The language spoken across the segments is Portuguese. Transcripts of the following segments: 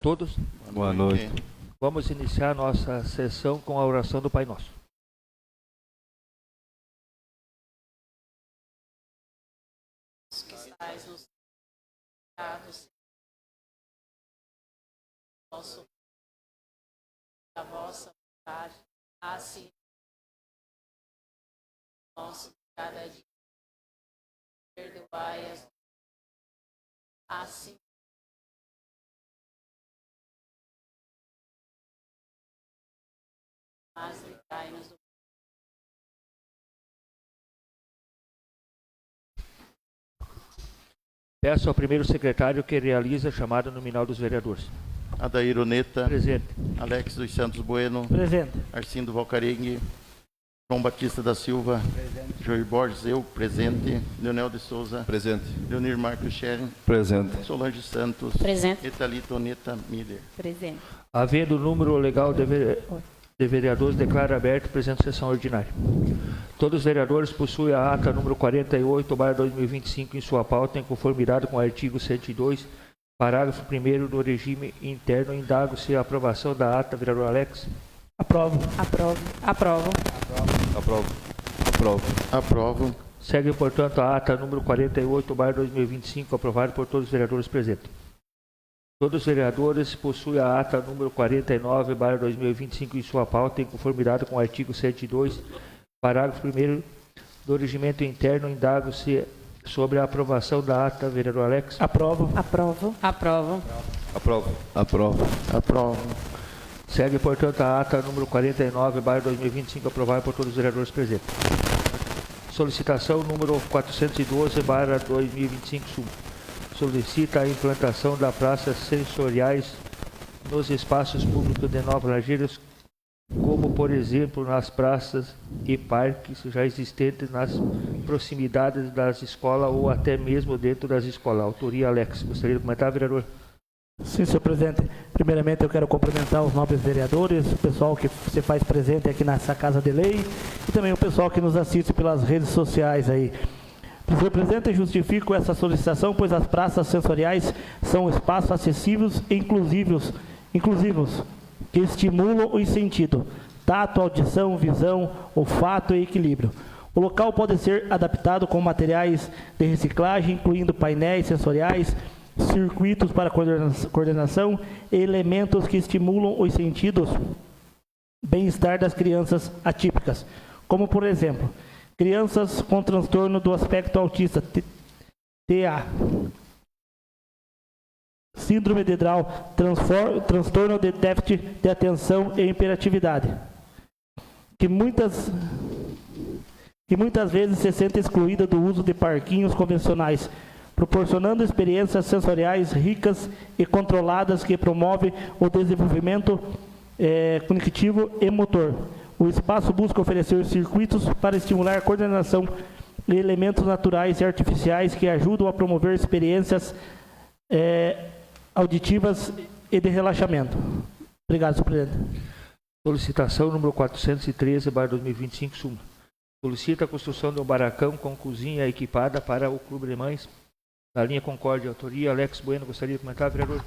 Todos? Boa noite. Vamos iniciar nossa sessão com a oração do Pai Nosso. Que estais nos céus, nosso a vossa vontade, assim nosso cada dia, perdoai as assim mas livrai-nos do Peço ao primeiro secretário que realize a chamada nominal dos vereadores. Adair Oneta. Presente. Alex dos Santos Bueno. Presente. Arcindo Valcarengue. João Batista da Silva. Presente. Joir Borges, eu, presente. Leonel de Souza. Presente. Leonir Marcos Scheren. Presente. Solange Santos. Presente. E Thalita Oneta Miller. Presente. Havendo o número legal de vereadores, declaro aberto a presente sessão ordinária. Todos os vereadores possuem a ata número 48/2025 em sua pauta, em conformidade com o artigo 102, parágrafo 1º do regime interno. Indago-se a aprovação da ata. Vereador Alex. Aprovo. Aprovo. Aprovo. Aprovo. Aprovo. Aprovo. Segue, portanto, a ata número 48/2025, aprovada por todos os vereadores presentes. Todos os vereadores possuem a ata número 49/2025 em sua pauta, em conformidade com o artigo 102, parágrafo 1º do regimento interno. Indago-se sobre a aprovação da ata. Vereador Alex. Aprovo. Aprovo. Aprovo. Aprovo. Aprovo. Aprovo. Segue, portanto, a ata número 49/2025, aprovada por todos os vereadores presentes. Solicitação número 412/2025. Solicita a implantação da praças sensoriais nos espaços públicos de Nova Lagedos, como, por exemplo, nas praças e parques já existentes nas proximidades das escolas ou até mesmo dentro das escolas. Autoria Alex. Gostaria de comentar, vereador? Sim, senhor presidente. Primeiramente, eu quero cumprimentar os nobres vereadores, o pessoal que se faz presente aqui nessa Casa de Lei e também o pessoal que nos assiste pelas redes sociais aí. Senhor presidente, justifico essa solicitação, pois as praças sensoriais são espaços acessíveis e inclusivos que estimulam os sentidos: tato, audição, visão, olfato e equilíbrio. O local pode ser adaptado com materiais de reciclagem, incluindo painéis sensoriais, circuitos para coordenação e elementos que estimulam os sentidos, bem-estar das crianças atípicas, como, por exemplo, crianças com transtorno do aspecto autista, TA, síndrome de Down, transtorno de déficit de atenção e hiperatividade, que muitas vezes se sente excluída do uso de parquinhos convencionais, proporcionando experiências sensoriais ricas e controladas que promovem o desenvolvimento cognitivo e motor. O espaço busca oferecer circuitos para estimular a coordenação e elementos naturais e artificiais que ajudam a promover experiências auditivas e de relaxamento. Obrigado, senhor presidente. Solicitação número 413/2025. Solicita a construção de um barracão com cozinha equipada para o Clube de Mães na linha Concórdia. Autoria Alex Bueno. Gostaria de comentar, vereador?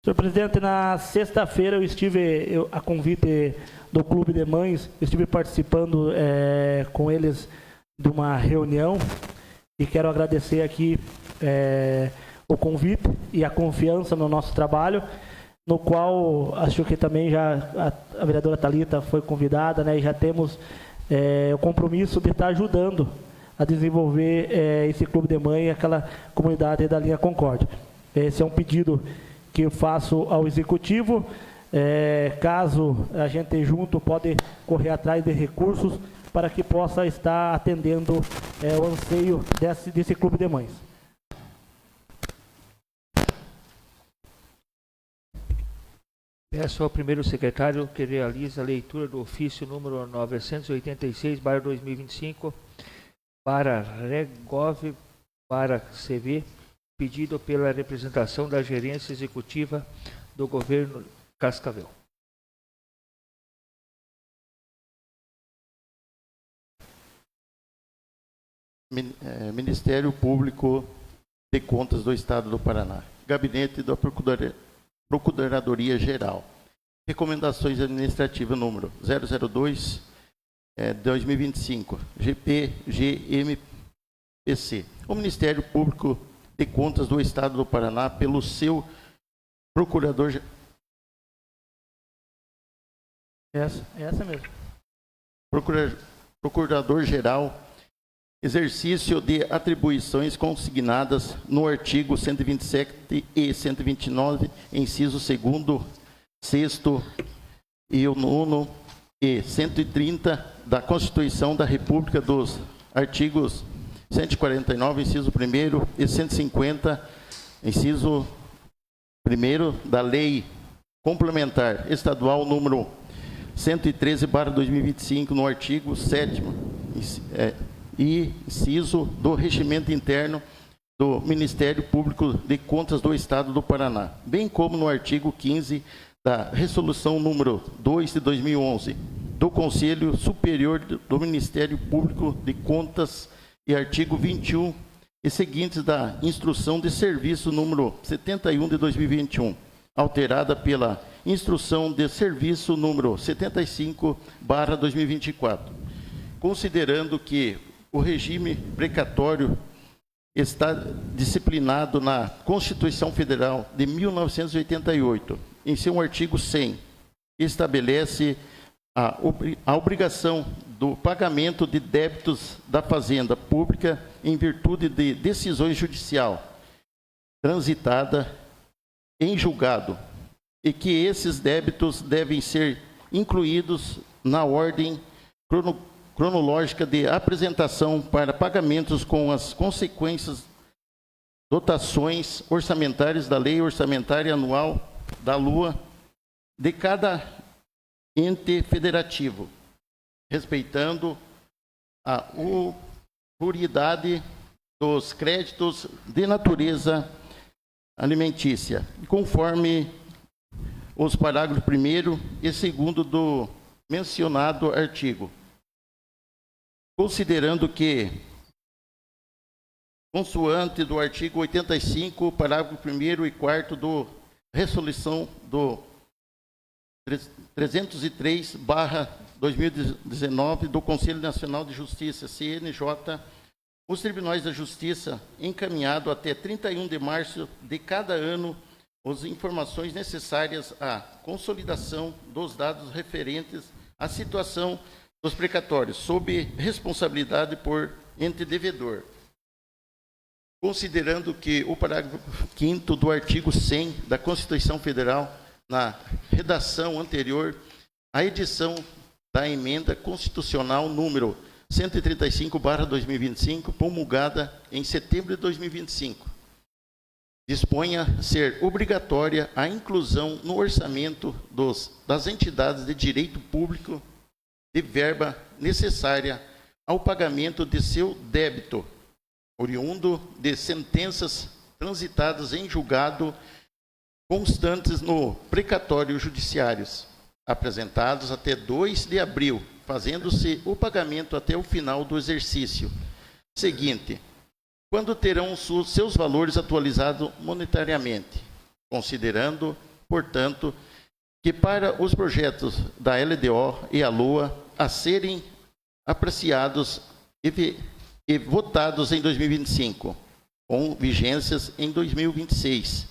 Senhor presidente, na sexta-feira eu estive, a convite do Clube de Mães, estive participando com eles de uma reunião e quero agradecer aqui o convite e a confiança no nosso trabalho, no qual acho que também já a vereadora Thalita foi convidada, né, e já temos o compromisso de estar ajudando a desenvolver esse Clube de Mães e aquela comunidade da linha Concórdia. Esse é um pedido que eu faço ao Executivo, caso a gente junto pode correr atrás de recursos para que possa estar atendendo o anseio desse Clube de Mães. Peço ao primeiro secretário que realize a leitura do ofício número 986/2025 para Regov para CV, pedido pela representação da gerência executiva do governo Cascavel. Ministério Público de Contas do Estado do Paraná. Gabinete da Procuradoria Geral. Recomendações administrativas número 002, 2025, GPGMPC. O Ministério Público de Contas do Estado do Paraná, pelo seu procurador... Essa mesmo. Procurador-Geral, exercício de atribuições consignadas no artigo 127 e 129, inciso 2º, 6º e o 9º e 130 da Constituição da República, dos artigos 149, inciso 1º e 150, inciso 1º da Lei Complementar Estadual número 113/2025, no artigo 7º e inciso do Regimento Interno do Ministério Público de Contas do Estado do Paraná, bem como no artigo 15 da Resolução número 2 de 2011 do Conselho Superior do Ministério Público de Contas e artigo 21 e seguintes da Instrução de Serviço número 71 de 2021, alterada pela Instrução de Serviço número 75/2024, considerando que o regime precatório está disciplinado na Constituição Federal de 1988, em seu artigo 100, estabelece a obrigação do pagamento de débitos da Fazenda Pública em virtude de decisões judicial transitada em julgado, e que esses débitos devem ser incluídos na ordem cronológica de apresentação para pagamentos com as consequências dotações orçamentárias da Lei Orçamentária Anual da Lua de cada ente federativo, respeitando a pluralidade dos créditos de natureza alimentícia, conforme os parágrafos 1º e 2º do mencionado artigo. Considerando que, consoante do artigo 85, parágrafo 1º e 4º do Resolução do 303/2019 do Conselho Nacional de Justiça, CNJ, os tribunais da Justiça encaminhado até 31 de março de cada ano as informações necessárias à consolidação dos dados referentes à situação dos precatórios, sob responsabilidade por ente devedor. Considerando que o parágrafo 5º do artigo 100 da Constituição Federal, na redação anterior à edição da emenda constitucional número 135/2025, promulgada em setembro de 2025, disponha ser obrigatória a inclusão no orçamento das entidades de direito público de verba necessária ao pagamento de seu débito, oriundo de sentenças transitadas em julgado constantes no precatório judiciários, apresentados até 2 de abril, fazendo-se o pagamento até o final do exercício seguinte, quando terão seus valores atualizados monetariamente, considerando, portanto, que para os projetos da LDO e a LOA a serem apreciados e votados em 2025, com vigências em 2026,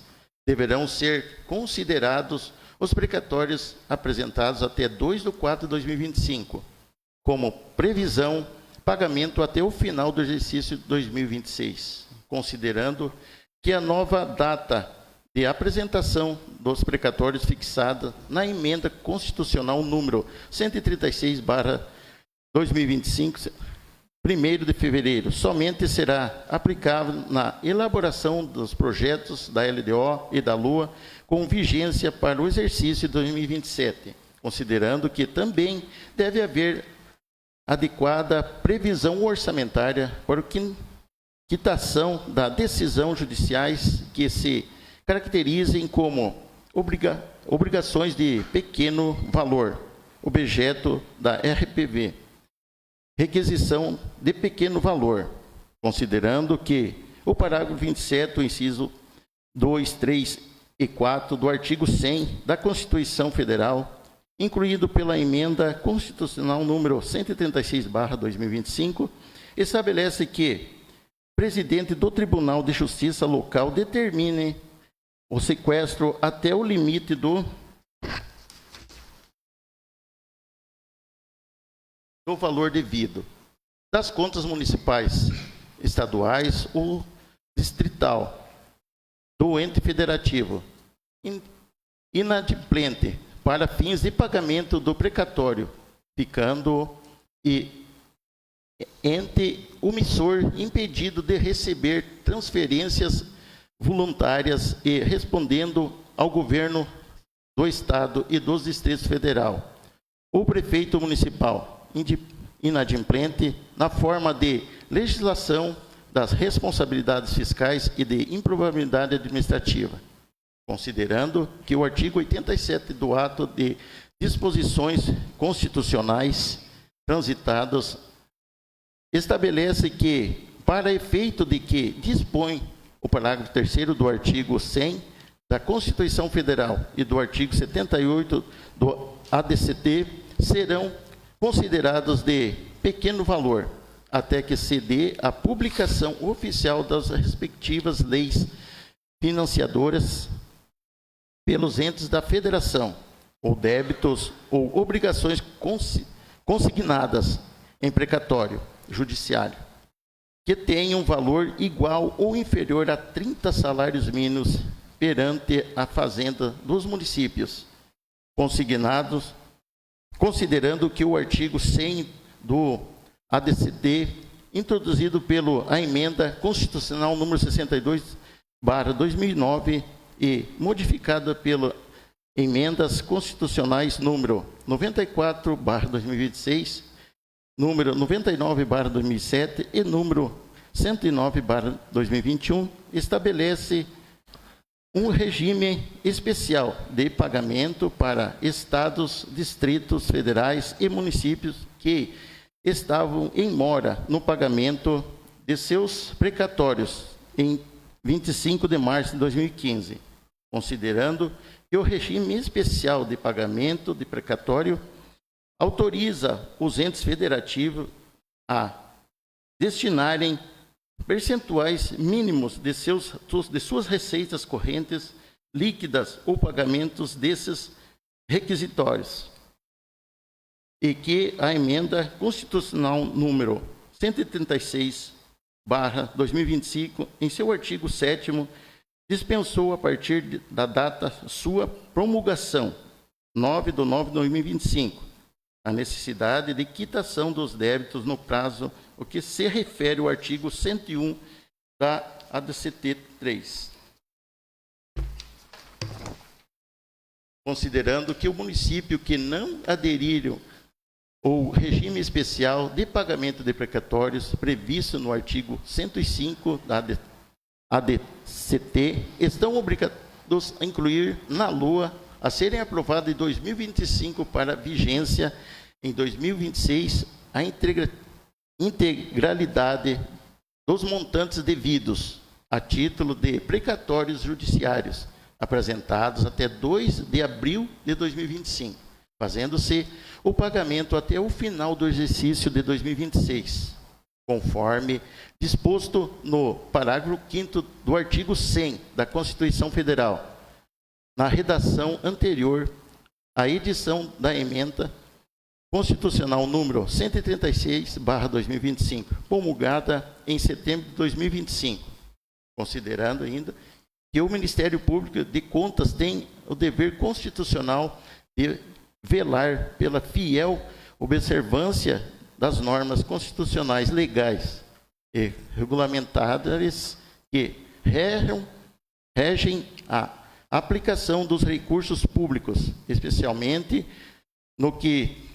deverão ser considerados os precatórios apresentados até 2/4/2025, como previsão pagamento até o final do exercício de 2026, considerando que a nova data de apresentação dos precatórios fixada na emenda constitucional número 136/2025, 1º de fevereiro, somente será aplicável na elaboração dos projetos da LDO e da LUA com vigência para o exercício de 2027, considerando que também deve haver adequada previsão orçamentária para quitação da decisão judiciais que se caracterizem como obrigações de pequeno valor, objeto da RPV, requisição de pequeno valor, considerando que o parágrafo 27, o inciso 2, 3 e 4 do artigo 100 da Constituição Federal, incluído pela emenda constitucional número 136/2025, estabelece que o presidente do Tribunal de Justiça local determine o sequestro até o limite do valor devido das contas municipais, estaduais ou distrital do ente federativo inadimplente para fins de pagamento do precatório, ficando ente omissor impedido de receber transferências voluntárias e respondendo ao governo do Estado e dos Distritos Federal. O prefeito municipal inadimplente na forma de legislação das responsabilidades fiscais e de improbabilidade administrativa, considerando que o artigo 87 do ato de disposições constitucionais transitados estabelece que, para efeito de que dispõe o parágrafo 3º do artigo 100 da Constituição Federal e do artigo 78 do ADCT, serão considerados de pequeno valor, até que se dê a publicação oficial das respectivas leis financiadoras pelos entes da federação, ou débitos ou obrigações consignadas em precatório judiciário, que tenham valor igual ou inferior a 30 salários mínimos perante a fazenda dos municípios, consignados, considerando que o artigo 100 do ADCT, introduzido pela emenda constitucional número 62/2009 e modificada pelas emendas constitucionais número 94/2026, número 99/2007 e número 109/2021, estabelece um regime especial de pagamento para estados, distritos federais e municípios que estavam em mora no pagamento de seus precatórios em 25 de março de 2015, considerando que o regime especial de pagamento de precatório autoriza os entes federativos a destinarem percentuais mínimos de suas receitas correntes líquidas ou pagamentos desses requisitórios, e que a emenda constitucional número 136/2025, em seu artigo 7º, dispensou a partir da data sua promulgação, 9/9/2025, a necessidade de quitação dos débitos no prazo, o que se refere ao artigo 101 da ADCT 3. Considerando que o município que não aderiram ao regime especial de pagamento de precatórios previsto no artigo 105 da ADCT estão obrigados a incluir na LOA a serem aprovadas em 2025 para vigência em 2026 a integralidade dos montantes devidos a título de precatórios judiciários apresentados até 2 de abril de 2025, fazendo-se o pagamento até o final do exercício de 2026, conforme disposto no parágrafo 5º do artigo 100 da Constituição Federal, na redação anterior à edição da emenda constitucional número 136/2025, promulgada em setembro de 2025, considerando ainda que o Ministério Público de Contas tem o dever constitucional de velar pela fiel observância das normas constitucionais legais e regulamentares que regem a aplicação dos recursos públicos, especialmente no que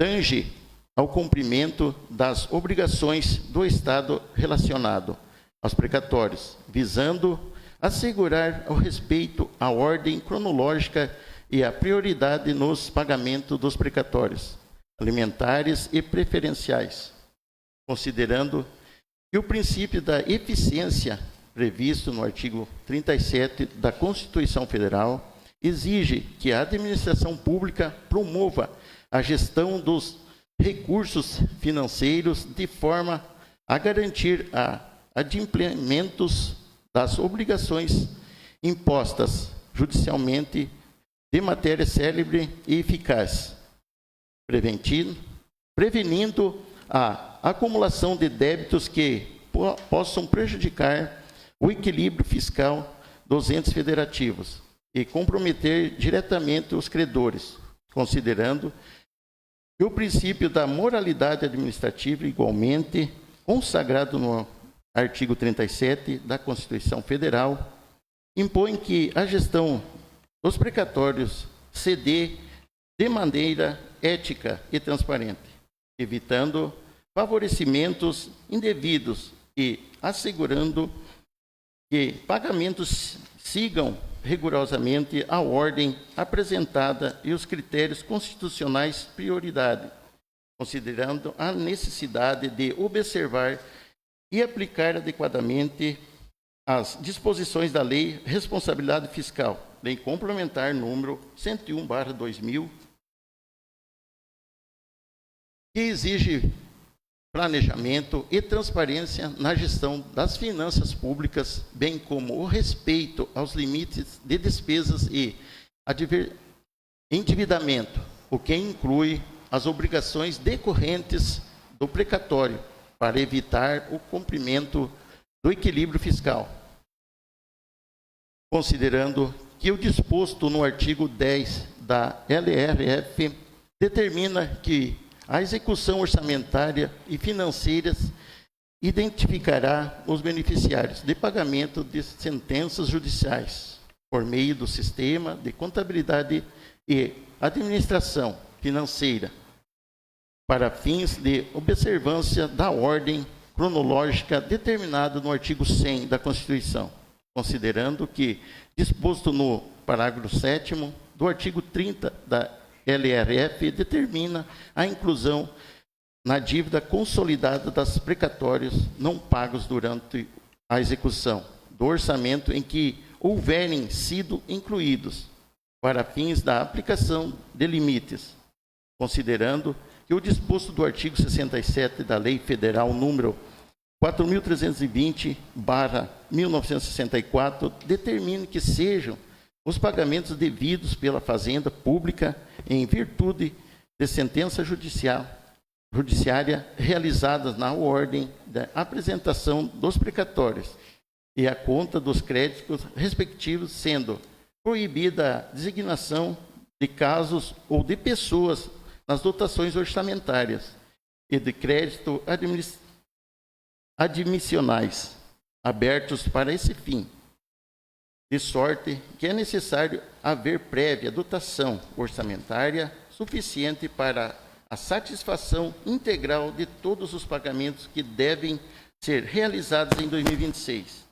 tange ao cumprimento das obrigações do Estado relacionado aos precatórios, visando assegurar o respeito à ordem cronológica e à prioridade nos pagamentos dos precatórios alimentares e preferenciais, considerando que o princípio da eficiência previsto no artigo 37 da Constituição Federal, exige que a administração pública promova a gestão dos recursos financeiros de forma a garantir a adimplementos das obrigações impostas judicialmente de matéria célere e eficaz, prevenindo a acumulação de débitos que possam prejudicar o equilíbrio fiscal dos entes federativos e comprometer diretamente os credores, considerando que o princípio da moralidade administrativa, igualmente consagrado no artigo 37 da Constituição Federal, impõe que a gestão dos precatórios se dê de maneira ética e transparente, evitando favorecimentos indevidos e assegurando que pagamentos sigam rigorosamente a ordem apresentada e os critérios constitucionais prioridade, considerando a necessidade de observar e aplicar adequadamente as disposições da Lei Responsabilidade Fiscal, Lei Complementar número 101/2000, que exige planejamento e transparência na gestão das finanças públicas, bem como o respeito aos limites de despesas e endividamento, o que inclui as obrigações decorrentes do precatório, para evitar o cumprimento do equilíbrio fiscal. Considerando que o disposto no artigo 10 da LRF determina que a execução orçamentária e financeira identificará os beneficiários de pagamento de sentenças judiciais por meio do sistema de contabilidade e administração financeira para fins de observância da ordem cronológica determinada no artigo 100 da Constituição, considerando que disposto no parágrafo 7º do artigo 30 da LRF determina a inclusão na dívida consolidada das precatórios não pagos durante a execução do orçamento em que houverem sido incluídos para fins da aplicação de limites, considerando que o disposto do artigo 67 da Lei Federal número 4.320/1964 determine que sejam os pagamentos devidos pela Fazenda Pública em virtude de sentença judiciária realizadas na ordem da apresentação dos precatórios e a conta dos créditos respectivos, sendo proibida a designação de casos ou de pessoas nas dotações orçamentárias e de crédito admissionais abertos para esse fim, de sorte que é necessário haver prévia dotação orçamentária suficiente para a satisfação integral de todos os pagamentos que devem ser realizados em 2026,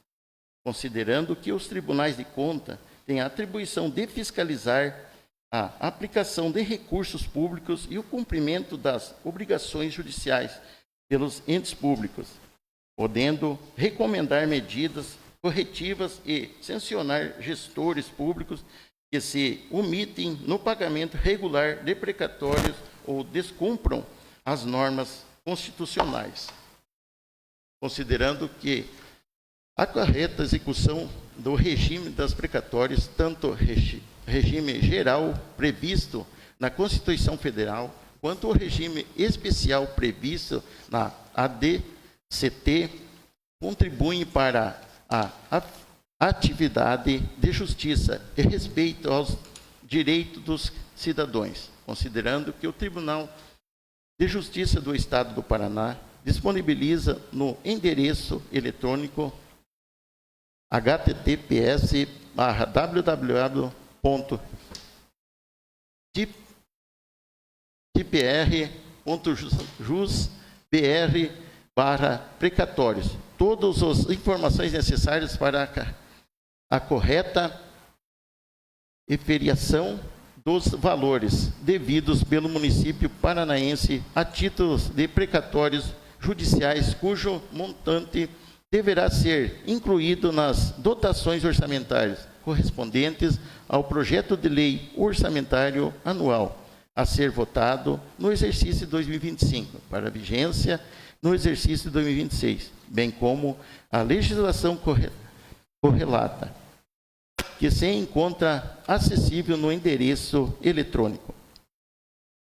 considerando que os tribunais de conta têm a atribuição de fiscalizar a aplicação de recursos públicos e o cumprimento das obrigações judiciais pelos entes públicos, podendo recomendar medidas corretivas e sancionar gestores públicos que se omitem no pagamento regular de precatórios ou descumpram as normas constitucionais, considerando que a correta execução do regime das precatórias, tanto regime geral previsto na Constituição Federal, quanto o regime especial previsto na ADCT, contribuem para a atividade de justiça e respeito aos direitos dos cidadãos, considerando que o Tribunal de Justiça do Estado do Paraná disponibiliza no endereço eletrônico https://tpr.jus.br/precatórios todas as informações necessárias para a correta eferiação dos valores devidos pelo município paranaense a títulos de precatórios judiciais cujo montante deverá ser incluído nas dotações orçamentárias correspondentes ao projeto de lei orçamentário anual a ser votado no exercício de 2025, para vigência no exercício de 2026, bem como a legislação correlata, que se encontra acessível no endereço eletrônico,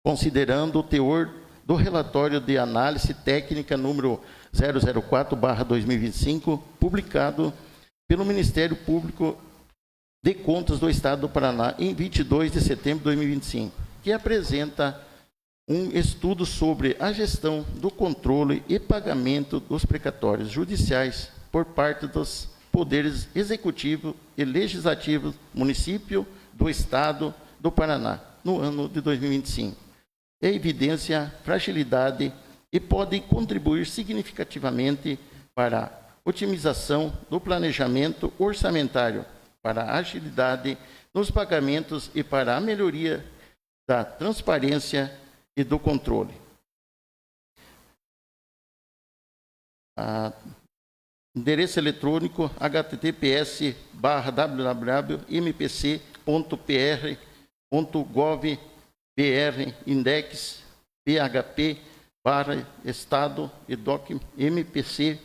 considerando o teor do relatório de análise técnica número 004/2025, publicado pelo Ministério Público de Contas do Estado do Paraná em 22 de setembro de 2025, que apresenta um estudo sobre a gestão do controle e pagamento dos precatórios judiciais por parte dos poderes executivo e legislativo município do Estado do Paraná no ano de 2025. Evidencia fragilidade e pode contribuir significativamente para a otimização do planejamento orçamentário, para a agilidade nos pagamentos e para a melhoria da transparência e do controle. Endereço eletrônico https://mpc.pr.gov.br index php/estado e doc mpc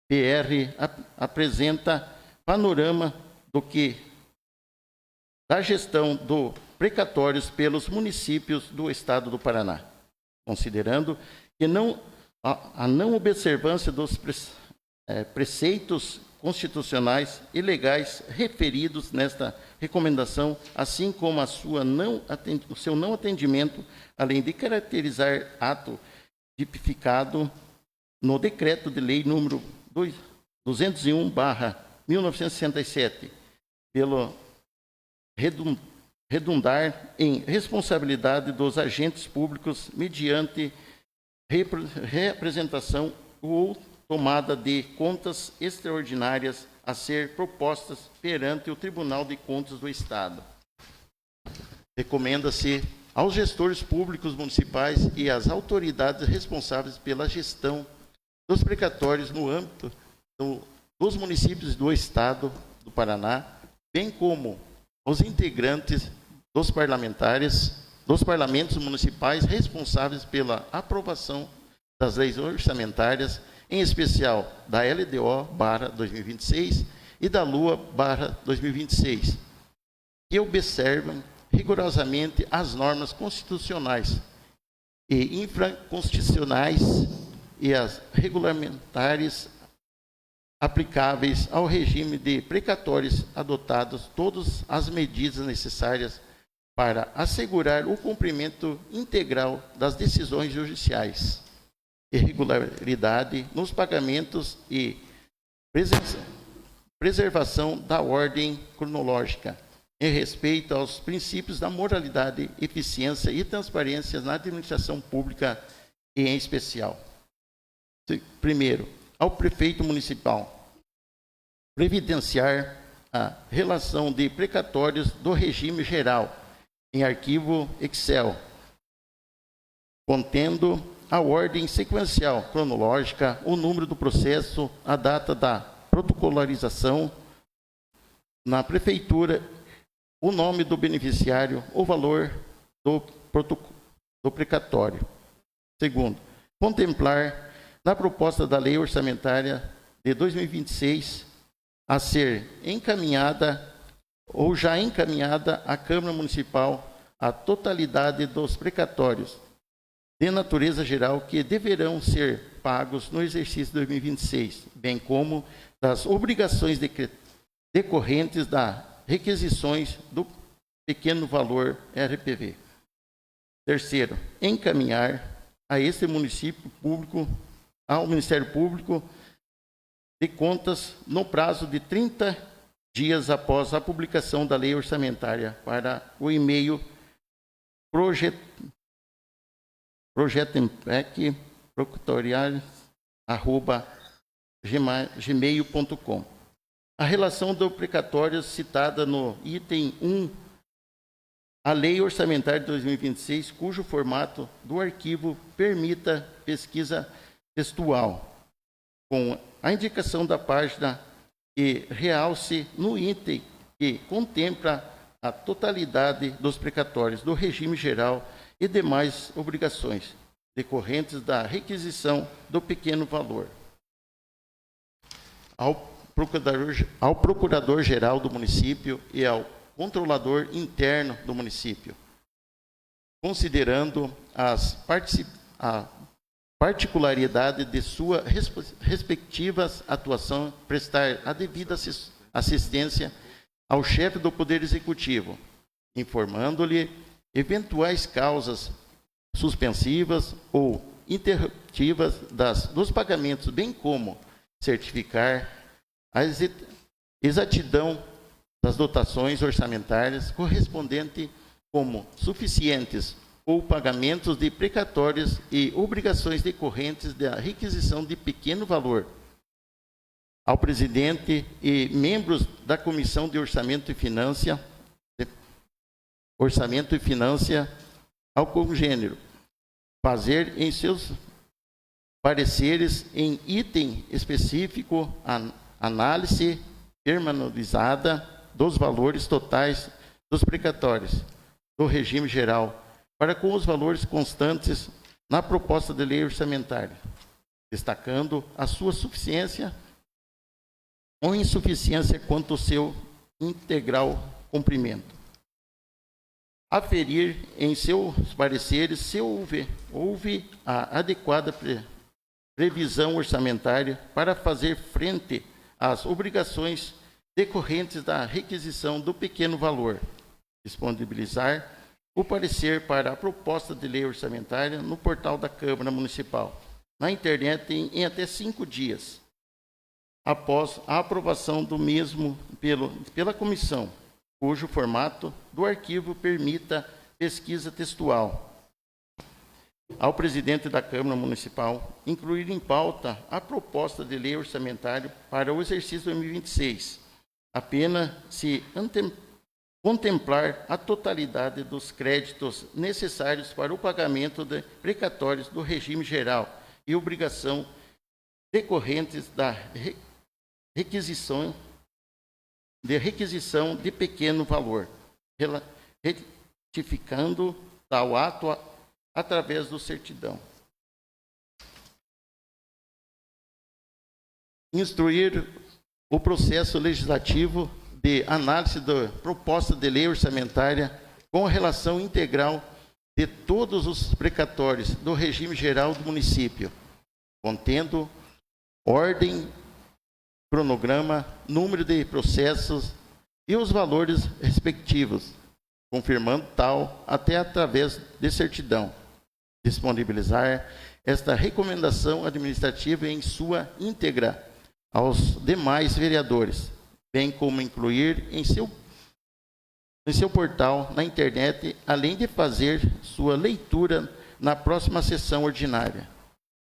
pr apresenta panorama da gestão do precatórios pelos municípios do Estado do Paraná, considerando que a não observância dos preceitos constitucionais e legais referidos nesta recomendação, assim como o seu não atendimento, além de caracterizar ato tipificado no Decreto de Lei número 201/1967, pelo redundar em responsabilidade dos agentes públicos mediante representação ou tomada de contas extraordinárias a ser propostas perante o Tribunal de Contas do Estado. Recomenda-se aos gestores públicos municipais e às autoridades responsáveis pela gestão dos precatórios no âmbito dos municípios do Estado do Paraná, bem como os integrantes dos parlamentares, dos parlamentos municipais responsáveis pela aprovação das leis orçamentárias, em especial da LDO/2026 e da LUA/2026, que observam rigorosamente as normas constitucionais e infraconstitucionais e as regulamentares aplicáveis ao regime de precatórios, adotados todas as medidas necessárias para assegurar o cumprimento integral das decisões judiciais, irregularidade nos pagamentos e preservação da ordem cronológica, em respeito aos princípios da moralidade, eficiência e transparência na administração pública e em especial. Primeiro, ao prefeito municipal previdenciar a relação de precatórios do regime geral em arquivo Excel, contendo a ordem sequencial cronológica, o número do processo, a data da protocolarização na prefeitura, o nome do beneficiário, o valor do precatório. Segundo, contemplar na proposta da Lei Orçamentária de 2026 a ser encaminhada ou já encaminhada à Câmara Municipal a totalidade dos precatórios de natureza geral que deverão ser pagos no exercício 2026, bem como das obrigações decorrentes das requisições do pequeno valor RPV. Terceiro, encaminhar a este município público, ao Ministério Público de Contas, no prazo de 30 dias após a publicação da Lei Orçamentária, para o e-mail projetoprocutorial@gmail.com. A relação do precatório citada no item 1, a Lei Orçamentária de 2026, cujo formato do arquivo permita pesquisa textual, com a indicação da página que realce no item que contempla a totalidade dos precatórios do regime geral e demais obrigações decorrentes da requisição do pequeno valor. Ao Procurador-Geral do município e ao Controlador Interno do município, considerando a particularidade de sua respectiva atuação, prestar a devida assistência ao chefe do Poder Executivo, informando-lhe eventuais causas suspensivas ou interruptivas dos pagamentos, bem como certificar a exatidão das dotações orçamentárias correspondentes como suficientes ou pagamentos de precatórios e obrigações decorrentes da requisição de pequeno valor. Ao presidente e membros da Comissão de Orçamento e Finança, ao congênero, fazer em seus pareceres em item específico análise pormenorizada dos valores totais dos precatórios do regime geral para com os valores constantes na proposta de lei orçamentária, destacando a sua suficiência ou insuficiência quanto ao seu integral cumprimento. Aferir em seus pareceres se houve a adequada previsão orçamentária para fazer frente às obrigações decorrentes da requisição do pequeno valor. Disponibilizar o parecer para a proposta de lei orçamentária no portal da Câmara Municipal, na internet em até 5 dias, após a aprovação do mesmo pela comissão, cujo formato do arquivo permita pesquisa textual. Ao presidente da Câmara Municipal incluir em pauta a proposta de lei orçamentária para o exercício 2026, apenas se contemplar a totalidade dos créditos necessários para o pagamento de precatórios do regime geral e obrigação decorrentes da requisição de pequeno valor, retificando tal ato através do certidão. Instruir o processo legislativo de análise da proposta de lei orçamentária com a relação integral de todos os precatórios do regime geral do município, contendo ordem, cronograma, número de processos e os valores respectivos, confirmando tal até através de certidão. Disponibilizar esta recomendação administrativa em sua íntegra aos demais vereadores, bem como incluir em seu portal na internet, além de fazer sua leitura na próxima sessão ordinária.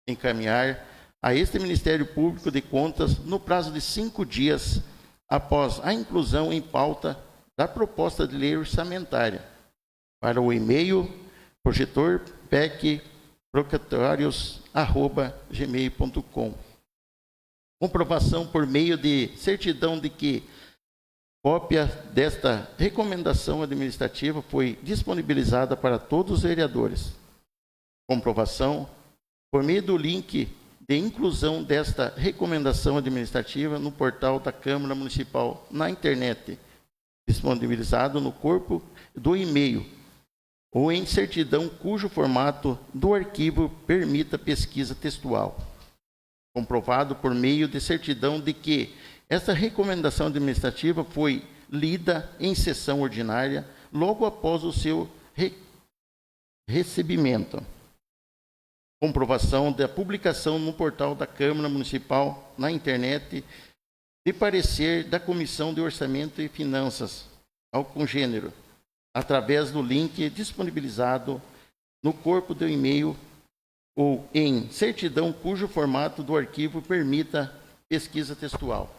Encaminhar a este Ministério Público de Contas no prazo de 5 dias após a inclusão em pauta da proposta de lei orçamentária para o e-mail projetorpec.procatórios@gmail.com. Comprovação por meio de certidão de que cópia desta recomendação administrativa foi disponibilizada para todos os vereadores. Comprovação por meio do link de inclusão desta recomendação administrativa no portal da Câmara Municipal na internet, disponibilizado no corpo do e-mail ou em certidão cujo formato do arquivo permita pesquisa textual. Comprovado por meio de certidão de que esta recomendação administrativa foi lida em sessão ordinária logo após o seu recebimento. Comprovação da publicação no portal da Câmara Municipal na internet de parecer da Comissão de Orçamento e Finanças ao congênero, através do link disponibilizado no corpo do e-mail ou em certidão cujo formato do arquivo permita pesquisa textual.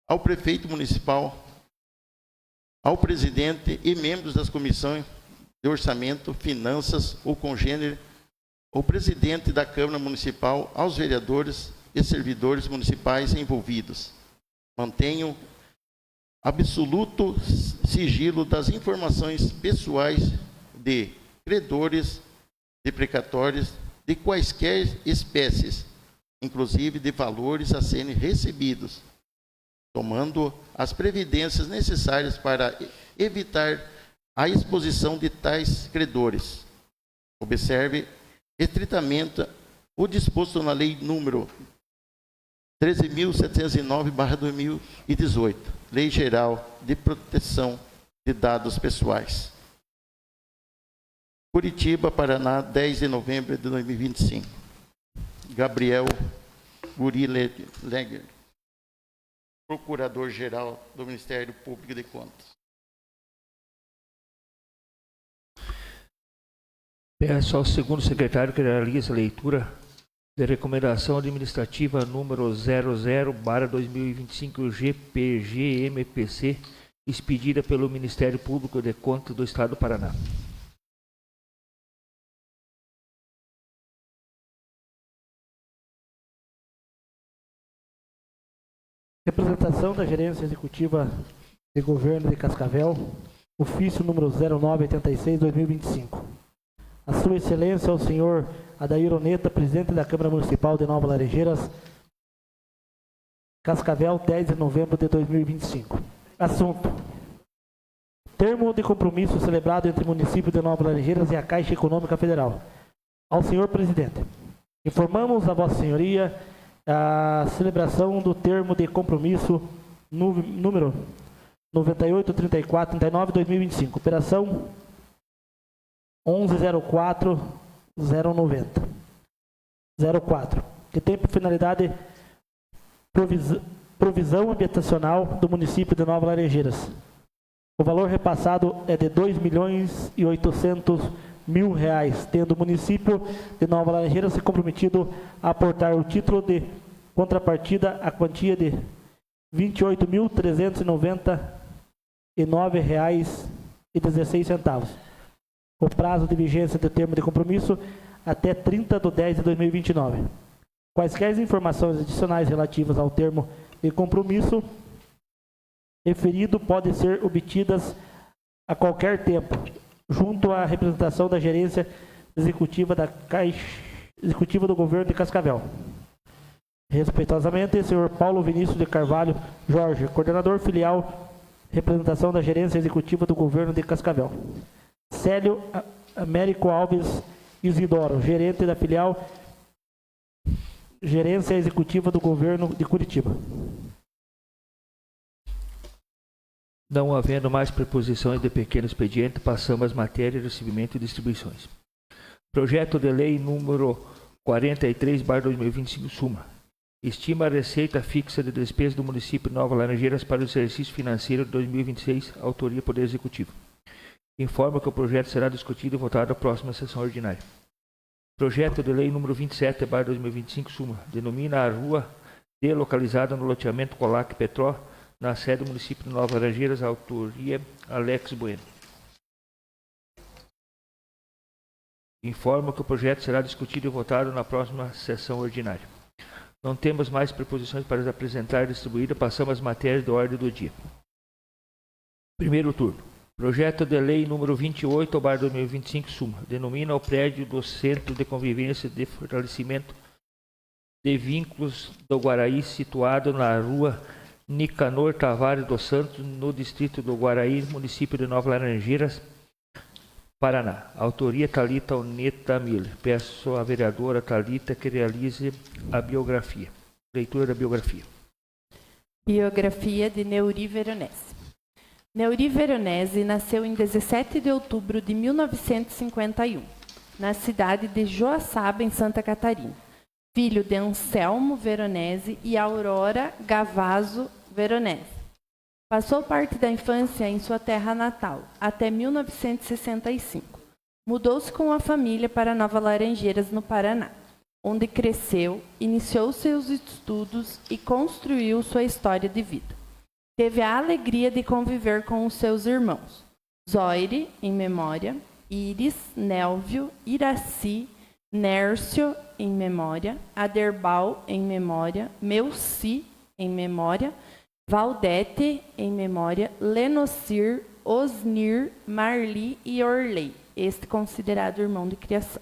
Ao prefeito municipal, ao presidente e membros das comissões de orçamento, finanças ou congênero, o presidente da Câmara Municipal, aos vereadores e servidores municipais envolvidos. Mantenho absoluto sigilo das informações pessoais de credores, de precatórios, de quaisquer espécies, inclusive de valores a serem recebidos, tomando as previdências necessárias para evitar a exposição de tais credores. Observe estritamente o disposto na Lei número 13.709/2018, Lei Geral de Proteção de Dados Pessoais. Curitiba, Paraná, 10 de novembro de 2025. Gabriel Guri Leger, Procurador-Geral do Ministério Público de Contas. Peço ao segundo secretário que realize a leitura da recomendação administrativa número 00/2025 GPG-MPC, expedida pelo Ministério Público de Contas do Estado do Paraná. Representação da Gerência Executiva de Governo de Cascavel, ofício número 0986/2025. A Sua Excelência, o senhor Adair Oneta, presidente da Câmara Municipal de Nova Laranjeiras, Cascavel, 10 de novembro de 2025. Assunto: termo de compromisso celebrado entre o município de Nova Laranjeiras e a Caixa Econômica Federal. Ao senhor presidente, informamos a Vossa Senhoria a celebração do termo de compromisso número 983439/2025, operação 1104-090. 04, que tem por finalidade provisão habitacional do município de Nova Laranjeiras. O valor repassado é de R$ 2.800.000, tendo o município de Nova Laranjeiras se comprometido a aportar o título de contrapartida a quantia de R$ 28.399,16. O prazo de vigência do termo de compromisso até 30/10/2029. Quaisquer informações adicionais relativas ao termo de compromisso referido podem ser obtidas a qualquer tempo, junto à representação da Gerência Executiva da Caixa Executiva do Governo de Cascavel. Respeitosamente, senhor Paulo Vinícius de Carvalho Jorge, coordenador filial, representação da Gerência Executiva do Governo de Cascavel. Célio Américo Alves Isidoro, gerente da filial Gerência Executiva do Governo de Curitiba. Não havendo mais preposições de pequeno expediente, passamos às matérias de recebimento e distribuições. Projeto de lei número 43/2025 suma. Estima a receita fixa de despesa do município de Nova Laranjeiras para o exercício financeiro de 2026, autoria Poder Executivo. Informa que o projeto será discutido e votado na próxima sessão ordinária. Projeto de lei número 27/2025 suma. Denomina a rua D localizada no loteamento Colac Petró, na sede do município de Nova Laranjeiras, autoria Alex Bueno. Informa que o projeto será discutido e votado na próxima sessão ordinária. Não temos mais preposições para apresentar e distribuir, passamos às matérias de ordem do dia. Primeiro turno. Projeto de lei número 28/2025 suma. Denomina o prédio do Centro de Convivência de Fortalecimento de Vínculos do Guaraí, situado na rua Nicanor Tavares dos Santos, no distrito do Guaraí, município de Nova Laranjeiras, Paraná. Autoria Thalita Oneta Miller. Peço à vereadora Thalita que realize a biografia. Leitura da biografia. Biografia de Neuri Veronese. Neuri Veronese nasceu em 17 de outubro de 1951, na cidade de Joaçaba, em Santa Catarina. Filho de Anselmo Veronese e Aurora Gavazo Veronese. Passou parte da infância em sua terra natal, até 1965. Mudou-se com a família para Nova Laranjeiras, no Paraná, onde cresceu, iniciou seus estudos e construiu sua história de vida. Teve a alegria de conviver com os seus irmãos, Zoire, em memória, Iris, Nélvio, Iraci, Nércio, em memória, Aderbal, em memória, Melci, em memória, Valdete, em memória, Lenocir, Osnir, Marli e Orley, este considerado irmão de criação.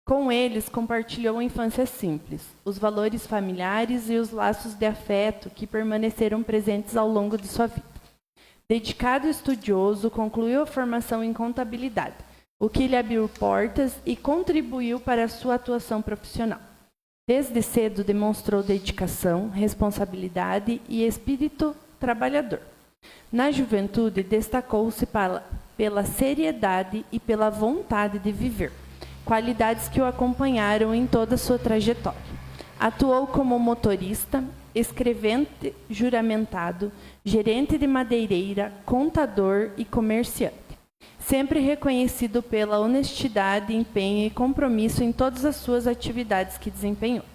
Com eles, compartilhou a infância simples, os valores familiares e os laços de afeto que permaneceram presentes ao longo de sua vida. Dedicado e estudioso, concluiu a formação em contabilidade, o que lhe abriu portas e contribuiu para a sua atuação profissional. Desde cedo demonstrou dedicação, responsabilidade e espírito trabalhador. Na juventude, destacou-se pela seriedade e pela vontade de viver, qualidades que o acompanharam em toda a sua trajetória. Atuou como motorista, escrevente juramentado, gerente de madeireira, contador e comerciante. Sempre reconhecido pela honestidade, empenho e compromisso em todas as suas atividades que desempenhou.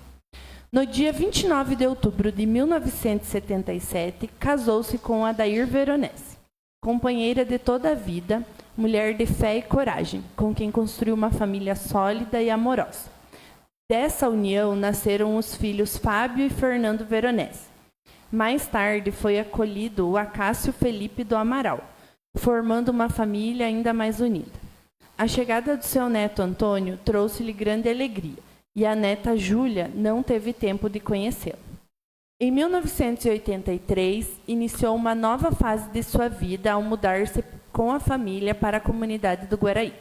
No dia 29 de outubro de 1977, casou-se com Adair Veronese, companheira de toda a vida, mulher de fé e coragem, com quem construiu uma família sólida e amorosa. Dessa união nasceram os filhos Fábio e Fernando Veronese. Mais tarde foi acolhido o Acácio Felipe do Amaral, formando uma família ainda mais unida. A chegada do seu neto Antônio trouxe-lhe grande alegria, e a neta Júlia não teve tempo de conhecê-lo. Em 1983, iniciou uma nova fase de sua vida ao mudar-se com a família para a comunidade do Guaraí,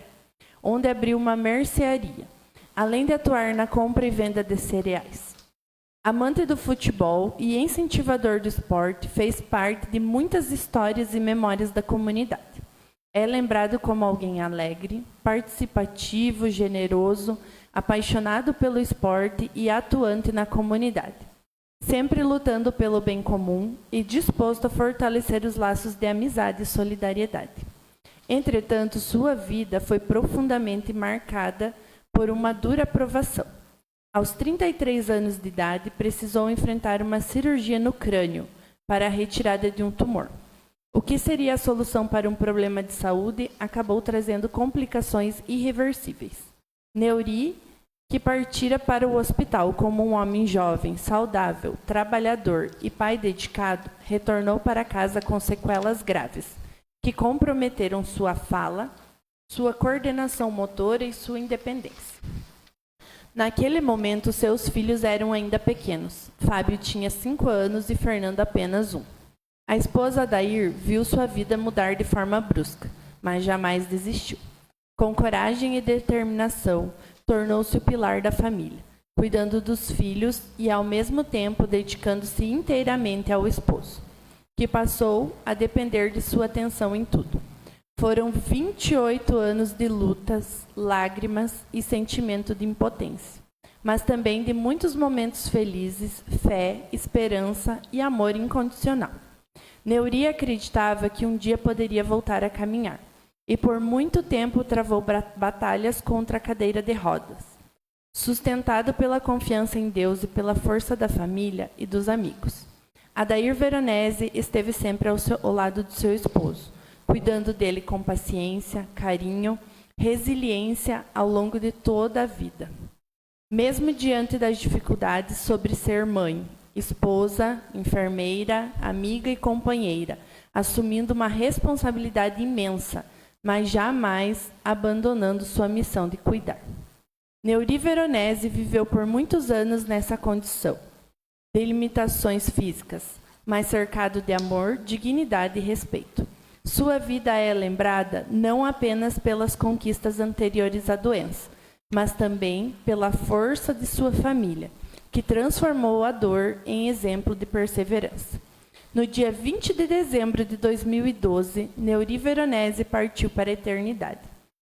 onde abriu uma mercearia, além de atuar na compra e venda de cereais. Amante do futebol e incentivador do esporte, fez parte de muitas histórias e memórias da comunidade. É lembrado como alguém alegre, participativo, generoso, apaixonado pelo esporte e atuante na comunidade, sempre lutando pelo bem comum e disposto a fortalecer os laços de amizade e solidariedade. Entretanto, sua vida foi profundamente marcada por uma dura provação. Aos 33 anos de idade, precisou enfrentar uma cirurgia no crânio para a retirada de um tumor. O que seria a solução para um problema de saúde acabou trazendo complicações irreversíveis. Neuri, que partira para o hospital como um homem jovem, saudável, trabalhador e pai dedicado, retornou para casa com sequelas graves, que comprometeram sua fala, sua coordenação motora e sua independência. Naquele momento, seus filhos eram ainda pequenos. Fábio tinha 5 anos e Fernando apenas 1. A esposa Adair viu sua vida mudar de forma brusca, mas jamais desistiu. Com coragem e determinação, tornou-se o pilar da família, cuidando dos filhos e, ao mesmo tempo, dedicando-se inteiramente ao esposo, que passou a depender de sua atenção em tudo. Foram 28 anos de lutas, lágrimas e sentimento de impotência, mas também de muitos momentos felizes, fé, esperança e amor incondicional. Neuri acreditava que um dia poderia voltar a caminhar, e por muito tempo travou batalhas contra a cadeira de rodas, sustentado pela confiança em Deus e pela força da família e dos amigos. Adair Veronese esteve sempre ao lado do seu esposo, cuidando dele com paciência, carinho, resiliência ao longo de toda a vida. Mesmo diante das dificuldades sobre ser mãe, esposa, enfermeira, amiga e companheira, assumindo uma responsabilidade imensa, mas jamais abandonando sua missão de cuidar. Neuri Veronese viveu por muitos anos nessa condição, de limitações físicas, mas cercado de amor, dignidade e respeito. Sua vida é lembrada não apenas pelas conquistas anteriores à doença, mas também pela força de sua família, que transformou a dor em exemplo de perseverança. No dia 20 de dezembro de 2012, Neuri Veronese partiu para a eternidade.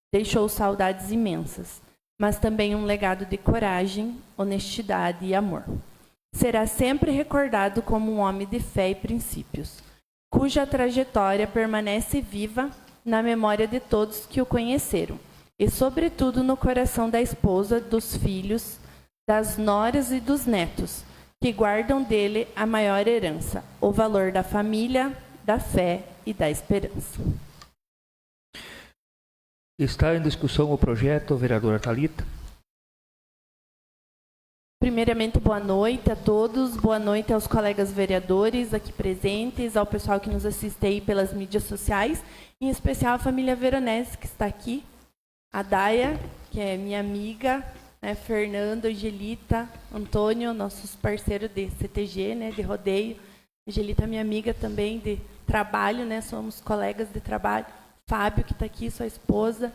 Deixou saudades imensas, mas também um legado de coragem, honestidade e amor. Será sempre recordado como um homem de fé e princípios, cuja trajetória permanece viva na memória de todos que o conheceram, e sobretudo no coração da esposa, dos filhos, das noras e dos netos, que guardam dele a maior herança, o valor da família, da fé e da esperança. Está em discussão o projeto, vereadora Thalita. primeiramente, boa noite a todos, boa noite aos colegas vereadores aqui presentes, ao pessoal que nos assiste aí pelas mídias sociais, em especial a família Veronese, que está aqui, a Daia, que é minha amiga, né, Fernando, Angelita, Antônio, nossos parceiros de CTG, né, de rodeio. Angelita é minha amiga também de trabalho, né, somos colegas de trabalho. Fábio, que está aqui, sua esposa.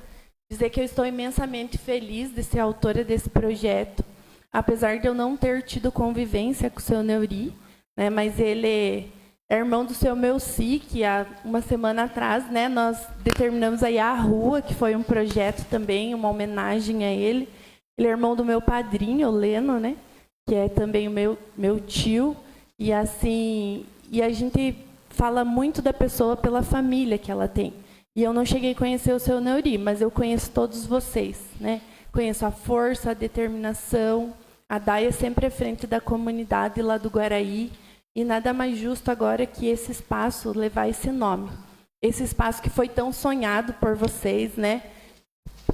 Dizer que eu estou imensamente feliz de ser autora desse projeto, apesar de eu não ter tido convivência com o seu Neuri, né, mas ele é irmão do seu Melci, que há uma semana atrás, né, nós determinamos aí a rua, que foi um projeto também, uma homenagem a ele. Ele é irmão do meu padrinho, o Leno, né, que é também o meu tio, e assim, e a gente fala muito da pessoa pela família que ela tem. E eu não cheguei a conhecer o seu Neuri, mas eu conheço todos vocês, né? Conheço a força, a determinação. A Daia sempre à frente da comunidade lá do Guaraí. E nada mais justo agora que esse espaço levar esse nome. Esse espaço que foi tão sonhado por vocês, né?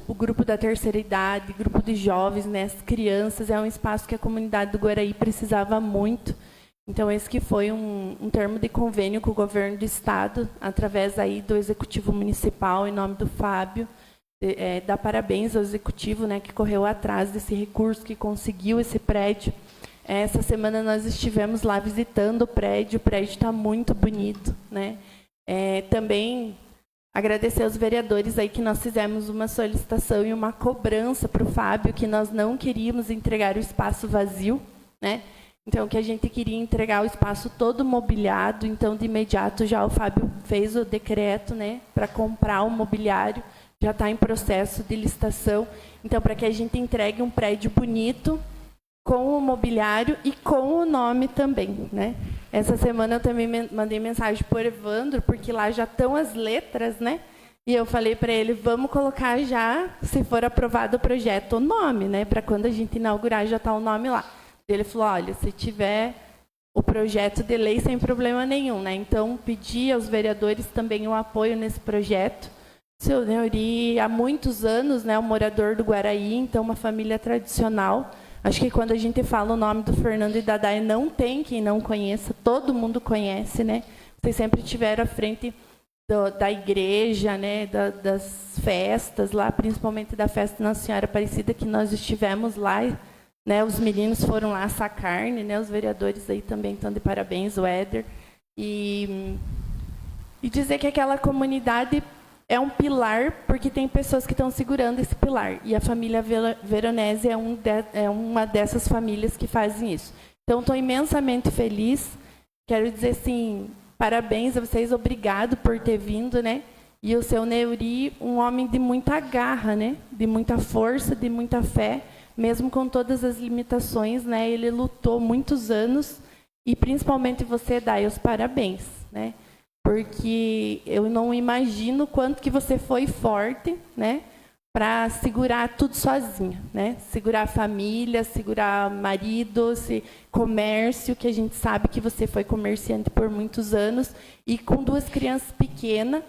O grupo da terceira idade, grupo de jovens, né? As crianças, é um espaço que a comunidade do Guaraí precisava muito. Então, esse que foi um termo de convênio com o governo do estado, através aí do executivo municipal, em nome do Fábio. Dá parabéns ao executivo, né, que correu atrás desse recurso, que conseguiu esse prédio. Essa semana nós estivemos lá visitando o prédio está muito bonito, né? Também agradecer aos vereadores aí que nós fizemos uma solicitação e uma cobrança para o Fábio, que nós não queríamos entregar o espaço vazio, né? Então, que a gente queria entregar o espaço todo mobiliado, então, de imediato, já o Fábio fez o decreto, né, para comprar o mobiliário, já está em processo de licitação. Então, para que a gente entregue um prédio bonito, com o mobiliário e com o nome também, né? Essa semana eu também mandei mensagem para o Evandro, porque lá já estão as letras, né? E eu falei para ele, vamos colocar já, se for aprovado o projeto, o nome, né? Para quando a gente inaugurar, já está o nome lá. Ele falou, olha, se tiver o projeto de lei, sem problema nenhum, né? Então, pedi aos vereadores também o apoio nesse projeto. O seu Neuri, há muitos anos, né, um morador do Guaraí, então uma família tradicional. Acho que quando a gente fala o nome do Fernando e da Daia, não tem quem não conheça, todo mundo conhece, né? Vocês sempre estiveram à frente da igreja, né, das festas lá, principalmente da festa Nossa Senhora Aparecida, que nós estivemos lá. Né, os meninos foram lá assar carne, né, os vereadores aí também estão de parabéns, o Éder. E dizer que aquela comunidade é um pilar, porque tem pessoas que estão segurando esse pilar. E a família Veronese é uma dessas famílias que fazem isso. Então, estou imensamente feliz. Quero dizer, assim, parabéns a vocês, obrigado por ter vindo, né? E o seu Neuri, um homem de muita garra, né? De muita força, de muita fé. Mesmo com todas as limitações, né, ele lutou muitos anos, e principalmente você, Daia, os parabéns, né, porque eu não imagino quanto que você foi forte, né, para segurar tudo sozinha, né, segurar a família, segurar marido, comércio, que a gente sabe que você foi comerciante por muitos anos, e com 2 crianças pequenas.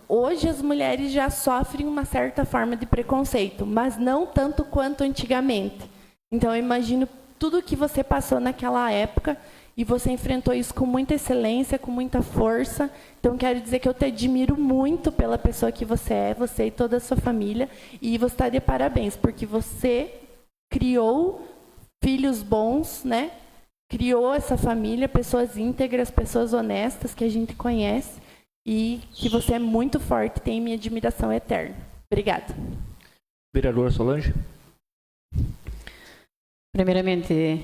Hoje as mulheres já sofrem uma certa forma de preconceito, mas não tanto quanto antigamente. Então, eu imagino tudo que você passou naquela época e você enfrentou isso com muita excelência, com muita força. Então, quero dizer que eu te admiro muito pela pessoa que você e toda a sua família. E você está de parabéns, porque você criou filhos bons, né? Criou essa família, pessoas íntegras, pessoas honestas que a gente conhece. E que você é muito forte, tem minha admiração eterna. Obrigada. Vereadora Solange. Primeiramente,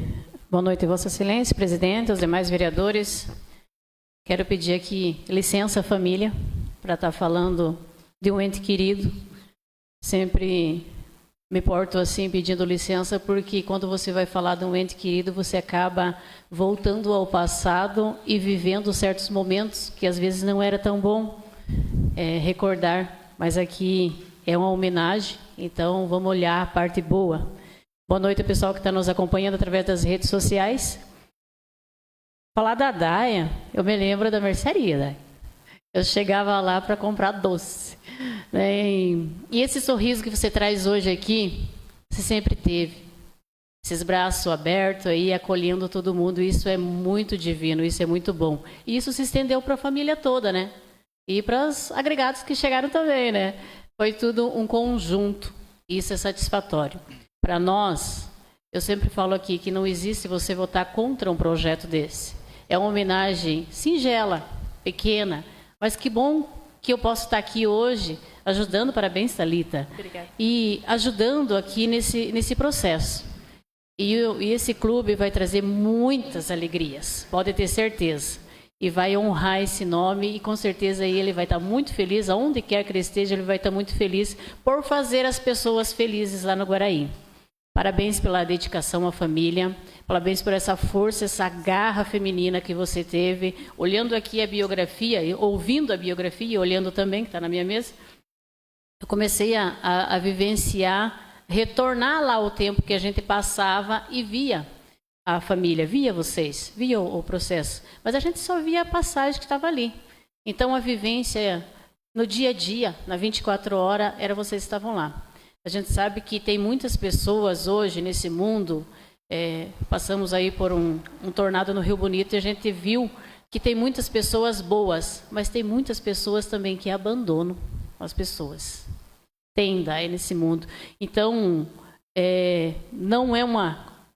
boa noite, Vossa Excelência, presidente, aos demais vereadores. Quero pedir aqui licença à família para estar falando de um ente querido. Sempre me porto assim pedindo licença, porque quando você vai falar de um ente querido, você acaba voltando ao passado e vivendo certos momentos que às vezes não era tão bom recordar, mas aqui é uma homenagem, então vamos olhar a parte boa. Boa noite, pessoal que está nos acompanhando através das redes sociais. Falar da Daia, eu me lembro da mercearia, né? Eu chegava lá para comprar doce. Né? E esse sorriso que você traz hoje aqui, você sempre teve. esses braços abertos aí, acolhendo todo mundo. Isso é muito divino, isso é muito bom. E isso se estendeu para a família toda, né? E para os agregados que chegaram também, né? Foi tudo um conjunto. Isso é satisfatório. Para nós, eu sempre falo aqui que não existe você votar contra um projeto desse. É uma homenagem singela, pequena, mas que bom que eu posso estar aqui hoje ajudando. Parabéns, Thalita. Obrigada. E ajudando aqui nesse processo. E esse clube vai trazer muitas alegrias, pode ter certeza. E vai honrar esse nome e com certeza ele vai estar muito feliz, aonde quer que ele esteja, ele vai estar muito feliz por fazer as pessoas felizes lá no Guaraí. Parabéns pela dedicação à família, parabéns por essa força, essa garra feminina que você teve. Olhando aqui a biografia, ouvindo a biografia e olhando também, que está na minha mesa, eu comecei a vivenciar, retornar lá o tempo que a gente passava e via a família, via vocês, via o processo. Mas a gente só via a passagem que estava ali. Então, a vivência no dia a dia, na 24 horas, era vocês que estavam lá. A gente sabe que tem muitas pessoas hoje nesse mundo, passamos aí por um tornado no Rio Bonito e a gente viu que tem muitas pessoas boas, mas tem muitas pessoas também que abandonam as pessoas. Tem daí nesse mundo. Então, não é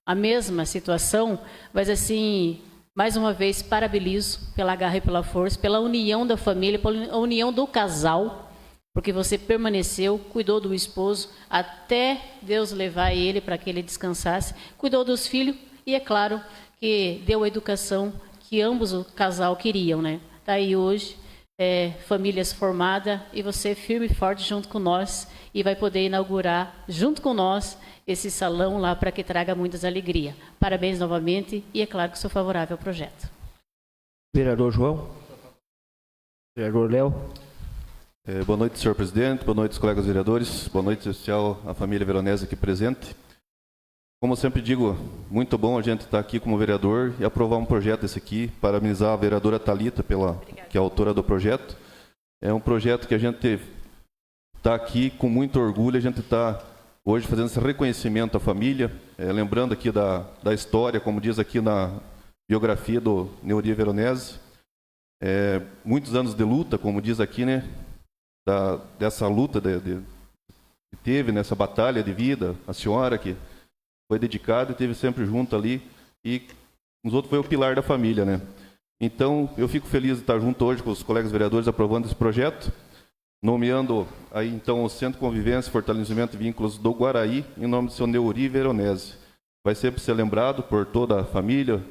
a mesma situação, mas assim, mais uma vez, parabenizo pela garra e pela força, pela união da família, pela união do casal, porque você permaneceu, cuidou do esposo, até Deus levar ele para que ele descansasse, cuidou dos filhos e, é claro, que deu a educação que ambos o casal queriam, né? Está aí hoje, famílias formadas, e você firme e forte junto com nós, e vai poder inaugurar junto com nós esse salão lá para que traga muitas alegrias. Parabéns novamente e é claro que sou favorável ao projeto. Vereador João. Vereador Léo. Boa noite, senhor presidente. Boa noite, colegas vereadores. Boa noite, especial à família veronese aqui presente. Como sempre digo, muito bom a gente estar aqui como vereador e aprovar um projeto desse aqui. Parabenizar a vereadora Thalita, que é a autora do projeto. É um projeto que a gente está aqui com muito orgulho. A gente está hoje fazendo esse reconhecimento à família, lembrando aqui da história, como diz aqui na biografia do Neuri Veronese. Muitos anos de luta, como diz aqui, né? Dessa luta que teve nessa batalha de vida, a senhora que foi dedicada e esteve sempre junto ali, e nos outros foi o pilar da família, né? Então, eu fico feliz de estar junto hoje com os colegas vereadores aprovando esse projeto, nomeando aí então o Centro de Convivência, Fortalecimento e Vínculos do Guaraí, em nome do seu Neuri Veronese. Vai sempre ser lembrado por toda a família,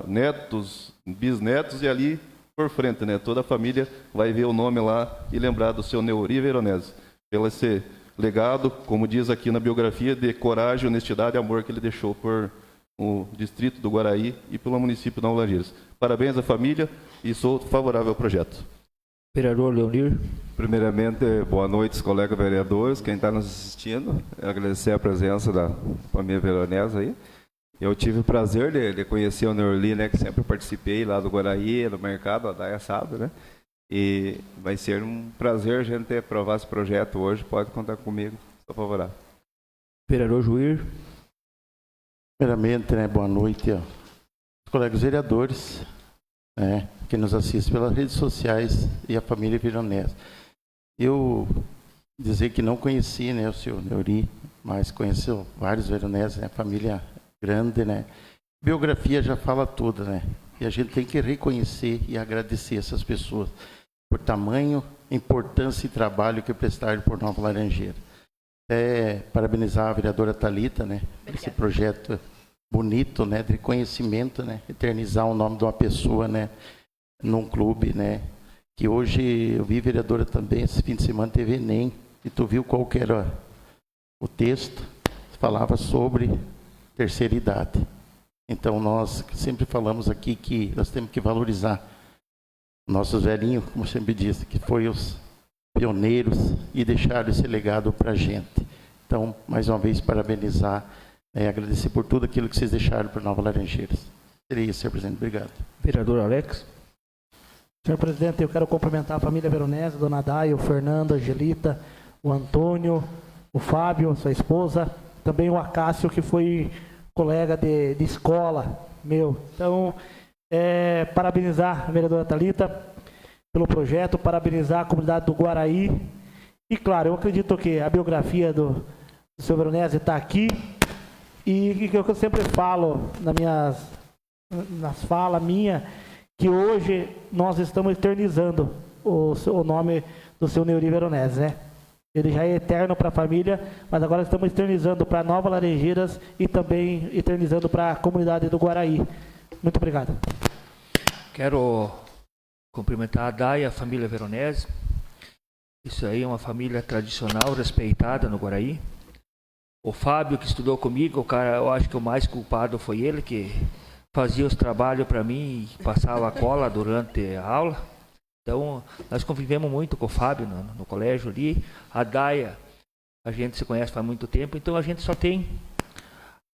netos, bisnetos e ali por frente, né? Toda a família vai ver o nome lá e lembrar do seu Neuri Veronese, pelo esse legado, como diz aqui na biografia, de coragem, honestidade e amor que ele deixou por o distrito do Guaraí e pelo município de Nova Laranjeiras. Parabéns à família e sou favorável ao projeto. Vereador Leonir. Primeiramente, boa noite, colegas vereadores, quem está nos assistindo. Agradecer a presença da família veronese aí. Eu tive o prazer de conhecer o Neuri, né, que sempre participei lá do Guaraí, no mercado, a Daia sabe, né? E vai ser um prazer a gente aprovar esse projeto hoje. Pode contar comigo, sou favorável. Vereador Juir. Primeiramente, né, boa noite aos colegas vereadores, né, que nos assistem pelas redes sociais e a família veronese. Eu dizer que não conheci, né, o senhor Neuri, mas conheceu vários veroneses, né, família grande, né. Biografia já fala tudo, né, e a gente tem que reconhecer e agradecer essas pessoas por tamanho, importância e trabalho que prestaram por Nova Laranjeira. Parabenizar a vereadora Thalita, né, por esse projeto bonito, né, de reconhecimento, né, eternizar o nome de uma pessoa, né, num clube, né, que hoje eu vi vereadora também, esse fim de semana teve Enem, e tu viu qual que era o texto, falava sobre terceira idade. Então nós sempre falamos aqui que nós temos que valorizar nossos velhinhos, como eu sempre disse, que foi os pioneiros e deixaram esse legado para a gente. Então, mais uma vez, parabenizar e agradecer por tudo aquilo que vocês deixaram para Nova Laranjeiras. Seria isso, senhor presidente. Obrigado. Vereador Alex. Senhor presidente, eu quero cumprimentar a família veronese, dona Daia, o Fernando, a Angelita, o Antônio, o Fábio, sua esposa, também o Acácio, que foi colega de escola meu. Então, parabenizar a vereadora Thalita pelo projeto, parabenizar a comunidade do Guaraí. E, claro, eu acredito que a biografia do seu Veronese está aqui. E que eu sempre falo nas falas minhas, que hoje nós estamos eternizando o nome do seu Neuri Veronese, né? Ele já é eterno para a família, mas agora estamos eternizando para Nova Laranjeiras e também eternizando para a comunidade do Guaraí. Muito obrigado. Quero cumprimentar a Day e a família Veronese. Isso aí é uma família tradicional, respeitada no Guaraí. O Fábio, que estudou comigo, o cara, eu acho que o mais culpado foi ele, que fazia os trabalhos para mim e passava a cola durante a aula. Então, nós convivemos muito com o Fábio no colégio ali. A Daia, a gente se conhece faz muito tempo, então a gente só tem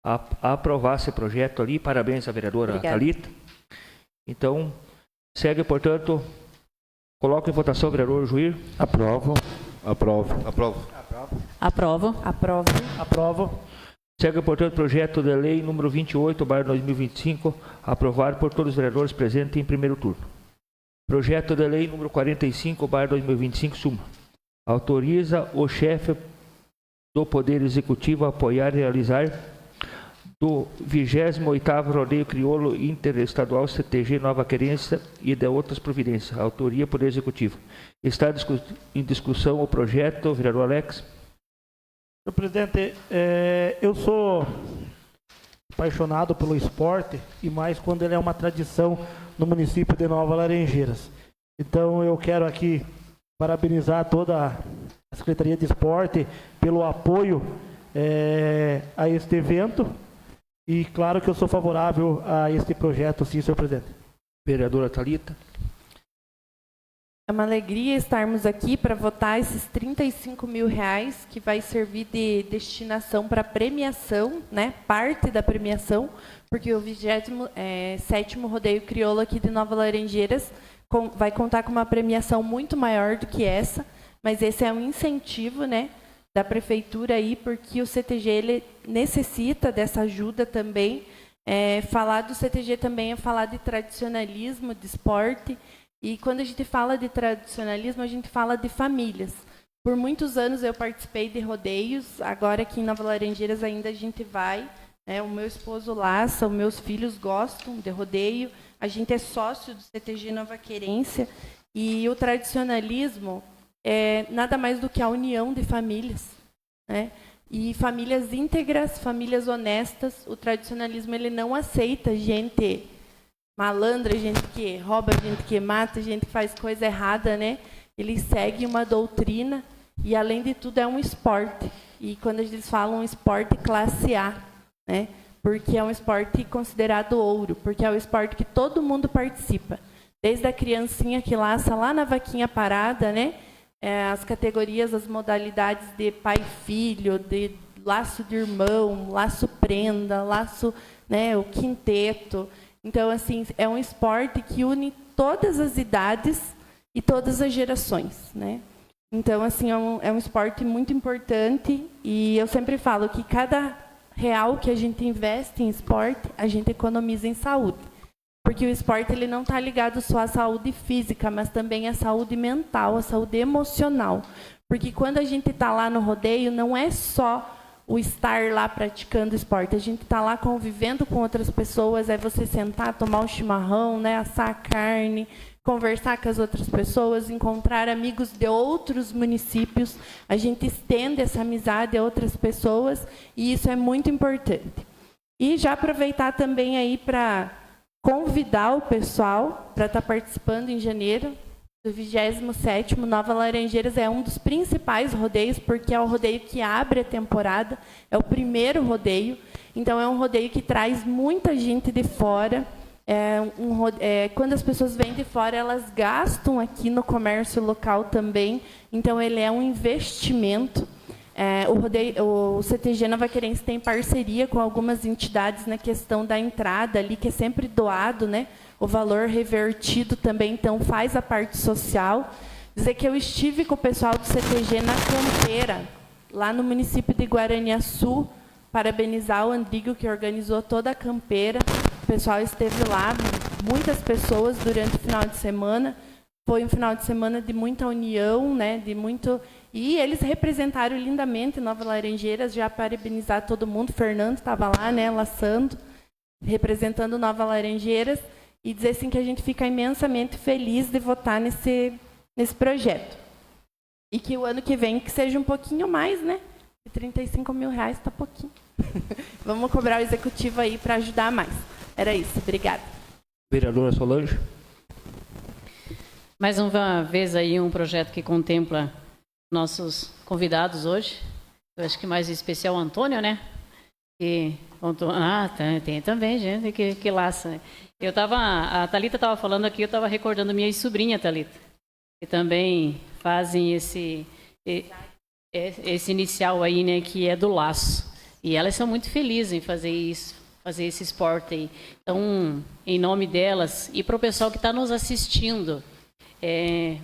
a aprovar esse projeto ali. Parabéns à vereadora Thalita. Então, segue, portanto, coloco em votação o vereador Juir. Aprovo. Aprovo. Aprovo. Aprovo. Aprovo. Aprovo. Segue, portanto, o projeto de lei número 28/2025, aprovado por todos os vereadores presentes em primeiro turno. Projeto de lei número 45/2025, suma. Autoriza o chefe do Poder Executivo a apoiar e realizar do 28º Rodeio Crioulo Interestadual CTG Nova Querência e de outras providências. Autoria Poder Executivo. Está em discussão o projeto, vereador Alex. Senhor presidente, eu sou apaixonado pelo esporte e mais quando ele é uma tradição no município de Nova Laranjeiras. Então eu quero aqui parabenizar toda a Secretaria de Esporte pelo apoio a este evento e claro que eu sou favorável a este projeto, sim, senhor presidente. Vereadora Thalita. É uma alegria estarmos aqui para votar esses R$35 mil que vai servir de destinação para premiação, né? Parte da premiação, porque o 27º Rodeio Crioulo aqui de Nova Laranjeiras vai contar com uma premiação muito maior do que essa, mas esse é um incentivo, né, da prefeitura aí, porque o CTG ele necessita dessa ajuda também. Falar do CTG também é falar de tradicionalismo, de esporte. E quando a gente fala de tradicionalismo, a gente fala de famílias. Por muitos anos eu participei de rodeios, agora aqui em Nova Laranjeiras ainda a gente vai. O meu esposo laça, os meus filhos gostam de rodeio, a gente é sócio do CTG Nova Querência. E o tradicionalismo é nada mais do que a união de famílias, né? E famílias íntegras, famílias honestas. O tradicionalismo ele não aceita gente malandra, gente que rouba, gente que mata, gente que faz coisa errada, né? Ele segue uma doutrina e, além de tudo, é um esporte. E quando eles falam esporte classe A, né? Porque é um esporte considerado ouro, porque é o esporte que todo mundo participa. Desde a criancinha que laça lá na vaquinha parada, né? As categorias, as modalidades de pai e filho, de laço de irmão, laço prenda, laço, né? O quinteto. Então, assim, é um esporte que une todas as idades e todas as gerações, né? Então, assim, é um esporte muito importante e eu sempre falo que cada real que a gente investe em esporte, a gente economiza em saúde. Porque o esporte ele não está ligado só à saúde física, mas também à saúde mental, à saúde emocional. Porque quando a gente está lá no rodeio, não é só o estar lá praticando esporte, a gente está lá convivendo com outras pessoas, é você sentar, tomar um chimarrão, né, assar a carne, conversar com as outras pessoas, encontrar amigos de outros municípios, a gente estende essa amizade a outras pessoas e isso é muito importante. E já aproveitar também aí para convidar o pessoal para estar participando em janeiro, do 27º, Nova Laranjeiras é um dos principais rodeios, porque é o rodeio que abre a temporada, é o primeiro rodeio, então é um rodeio que traz muita gente de fora. Quando as pessoas vêm de fora, elas gastam aqui no comércio local também, então ele é um investimento. O CTG Nova Querência tem parceria com algumas entidades na questão da entrada ali, que é sempre doado, né? O valor revertido também, então faz a parte social. Dizer que eu estive com o pessoal do CTG na Campeira, lá no município de Guaraniaçu, parabenizar o Andrigo, que organizou toda a campeira. O pessoal esteve lá, muitas pessoas durante o final de semana. Foi um final de semana de muita união, né? De muito... E eles representaram lindamente Nova Laranjeiras, já parabenizar todo mundo. Fernando estava lá, né, laçando, representando Nova Laranjeiras, e dizer assim que a gente fica imensamente feliz de votar nesse projeto. E que o ano que vem que seja um pouquinho mais, né? R$35 mil está pouquinho. Vamos cobrar o executivo aí para ajudar mais. Era isso. Obrigada. Vereadora Solange. Mais uma vez aí um projeto que contempla nossos convidados hoje. Eu acho que mais em especial o Antônio, né? Tem também gente que laça. Né? A Thalita estava falando aqui, eu estava recordando minha sobrinha, Thalita, que também fazem esse inicial aí, né? Que é do laço. E elas são muito felizes em fazer isso, fazer esse esporte aí. Então, em nome delas e para o pessoal que está nos assistindo,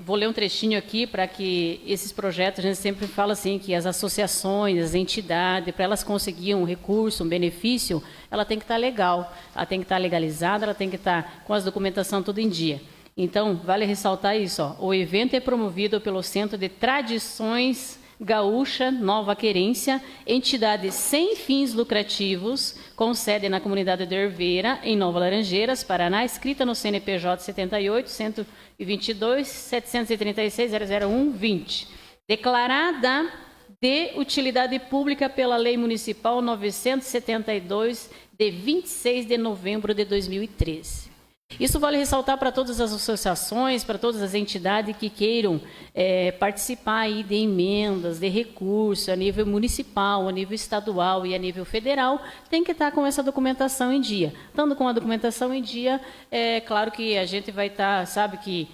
vou ler um trechinho aqui para que esses projetos, a gente sempre fala assim, que as associações, as entidades, para elas conseguirem um recurso, um benefício, ela tem que estar legal, ela tem que estar legalizada, ela tem que estar com as documentação tudo em dia. Então, vale ressaltar isso. Ó. O evento é promovido pelo Centro de Tradições Gaúcha Nova Querência, entidade sem fins lucrativos, com sede na comunidade de Herveira, em Nova Laranjeiras, Paraná, escrita no CNPJ 78 122 736 001 20, declarada de utilidade pública pela Lei Municipal 972, de 26 de novembro de 2013. Isso vale ressaltar para todas as associações, para todas as entidades que queiram participar aí de emendas, de recursos a nível municipal, a nível estadual e a nível federal, tem que estar com essa documentação em dia. Estando com a documentação em dia, claro que a gente vai estar, sabe que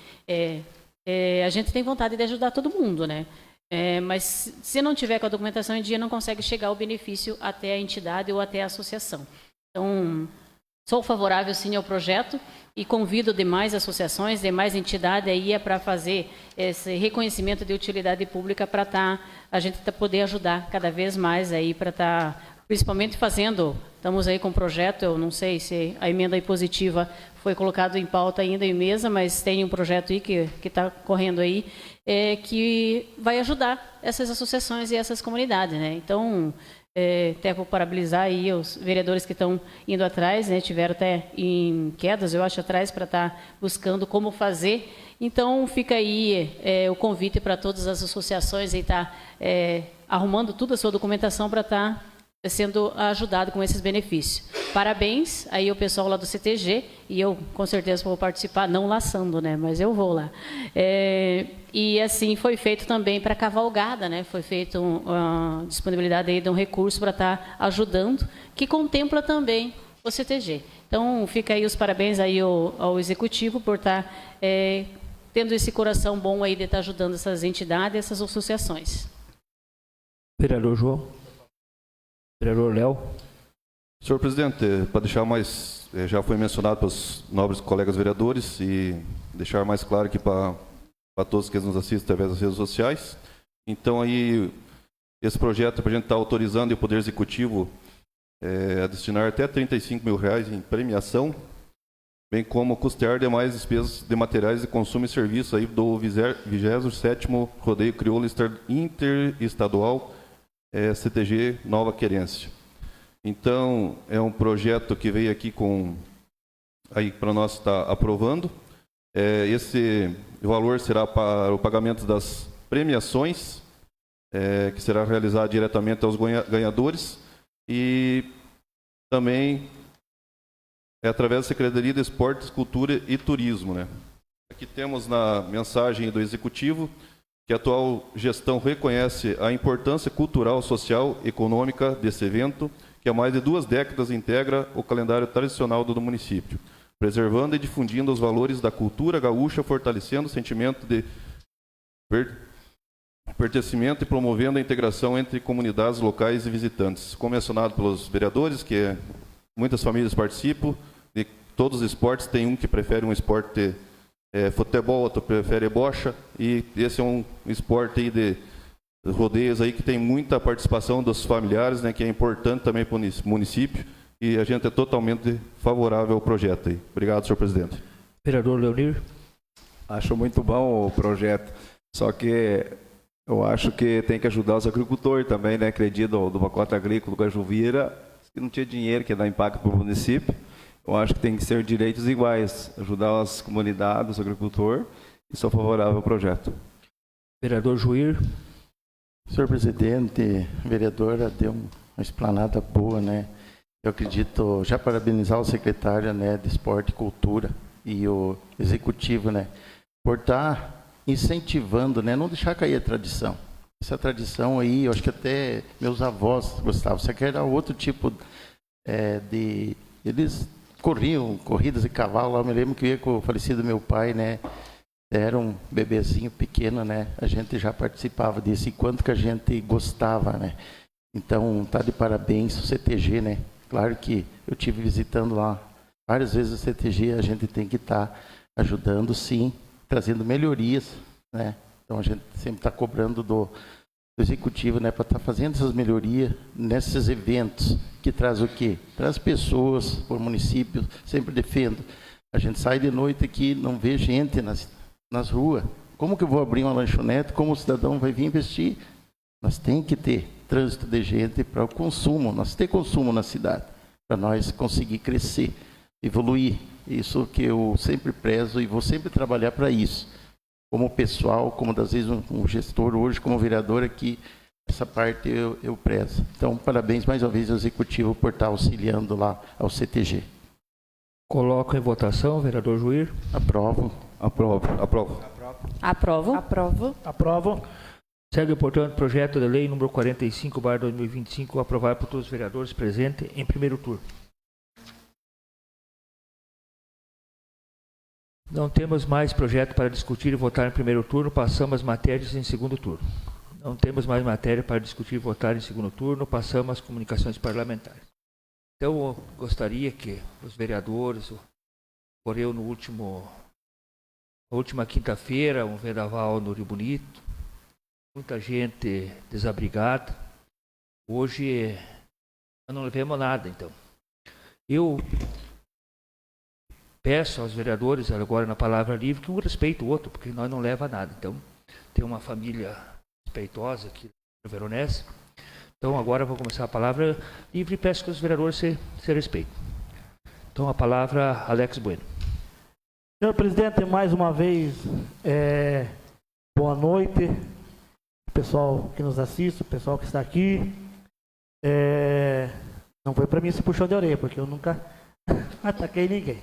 a gente tem vontade de ajudar todo mundo, né? Mas se não tiver com a documentação em dia, não consegue chegar o benefício até a entidade ou até a associação. Então, sou favorável, sim, ao projeto e convido demais associações, demais entidades aí para fazer esse reconhecimento de utilidade pública para a gente poder ajudar cada vez mais aí para principalmente estamos aí com um projeto, eu não sei se a emenda impositiva foi colocada em pauta ainda em mesa, mas tem um projeto aí que está correndo aí, que vai ajudar essas associações e essas comunidades, né? Então, até vou parabenizar aí os vereadores que estão indo atrás, né? Tiveram até em quedas, eu acho, atrás para estar buscando como fazer. Então, fica aí o convite para todas as associações e estar arrumando toda a sua documentação para estar sendo ajudado com esses benefícios. Parabéns aí ao pessoal lá do CTG, e eu com certeza vou participar, não laçando, né, mas eu vou lá. E assim foi feito também para a cavalgada, né, foi feita uma disponibilidade aí de um recurso para estar ajudando, que contempla também o CTG. Então, fica aí os parabéns aí ao Executivo por estar tendo esse coração bom aí de estar ajudando essas entidades, essas associações. Vereador João. Vereador Léo. Senhor presidente, para deixar mais, já foi mencionado pelos nobres colegas vereadores e deixar mais claro aqui para todos que nos assistem através das redes sociais. Então aí, esse projeto para a gente estar autorizando e o Poder Executivo a destinar até R$35 mil em premiação, bem como custear demais despesas de materiais de consumo e serviço aí do 27º Rodeio Crioulo Interestadual CTG Nova Querência. Então, é um projeto que veio aqui para nós estar aprovando. Esse valor será para o pagamento das premiações, que será realizado diretamente aos ganhadores, e também através da Secretaria de Esportes, Cultura e Turismo, né? Aqui temos na mensagem do Executivo que a atual gestão reconhece a importância cultural, social e econômica desse evento, que há mais de 2 décadas integra o calendário tradicional do município, preservando e difundindo os valores da cultura gaúcha, fortalecendo o sentimento de pertencimento e promovendo a integração entre comunidades locais e visitantes. Como mencionado pelos vereadores, que muitas famílias participam de todos os esportes, tem um que prefere um esporte futebol, outro prefere bocha, e esse é um esporte aí rodeios aí que tem muita participação dos familiares, né, que é importante também para o município, e a gente é totalmente favorável ao projeto aí. Obrigado, senhor presidente. Vereador Leonir. Acho muito bom o projeto, só que eu acho que tem que ajudar os agricultores também, né? Acredito do pacote agrícola Cajuvira, que não tinha dinheiro, que dá impacto para o município. Eu acho que tem que ser direitos iguais, ajudar as comunidades, os agricultores, e sou favorável ao projeto. Vereador Juir. Senhor presidente, vereadora, deu uma explanada boa, né? Eu acredito, já parabenizar o secretário, né, de Esporte e Cultura e o executivo, né, por estar incentivando, né, não deixar cair a tradição. Essa tradição aí, eu acho que até meus avós gostavam, só que era outro tipo de... Eles corriam corridas de cavalo, eu me lembro que eu ia com o falecido meu pai, né, era um bebezinho pequeno, né, a gente já participava disso, e quanto que a gente gostava, né. Então, tá de parabéns o CTG, né. Claro que eu tive visitando lá várias vezes o CTG, a gente tem que estar ajudando, sim, trazendo melhorias, né? Então a gente sempre está cobrando do executivo, né, para estar fazendo essas melhorias nesses eventos que traz o quê? Traz pessoas para o município, sempre defendo. A gente sai de noite aqui, não vê gente nas ruas. Como que eu vou abrir uma lanchonete? Como o cidadão vai vir investir? Nós tem que ter trânsito de gente para o consumo, nós temos consumo na cidade, para nós conseguir crescer, evoluir. Isso que eu sempre prezo e vou sempre trabalhar para isso. Como pessoal, como das vezes um gestor, hoje como vereador aqui, essa parte eu prezo. Então, parabéns mais uma vez ao Executivo por estar auxiliando lá ao CTG. Coloco em votação, vereador Juir. Aprovo. Aprovo. Aprovo. Aprovo. Aprovo. Aprovo. Segue, portanto, projeto de lei número 45/2025, aprovado por todos os vereadores presentes em primeiro turno. Não temos mais projeto para discutir e votar em primeiro turno, passamos às matérias em segundo turno. Não temos mais matéria para discutir e votar em segundo turno, passamos às comunicações parlamentares. Então, eu gostaria que os vereadores, ocorreu na última quinta-feira, um vendaval no Rio Bonito, muita gente desabrigada. Hoje, nós não levamos nada, então. Eu peço aos vereadores, agora na palavra livre, que um respeite o outro, porque nós não leva nada. Então, tem uma família respeitosa aqui no Veronese. Então, agora vou começar a palavra livre e peço que os vereadores se respeitem. Então, a palavra, Alex Bueno. Senhor presidente, mais uma vez, boa noite, pessoal que nos assiste, o pessoal que está aqui. Não foi para mim esse puxão de orelha, porque eu nunca ataquei ninguém.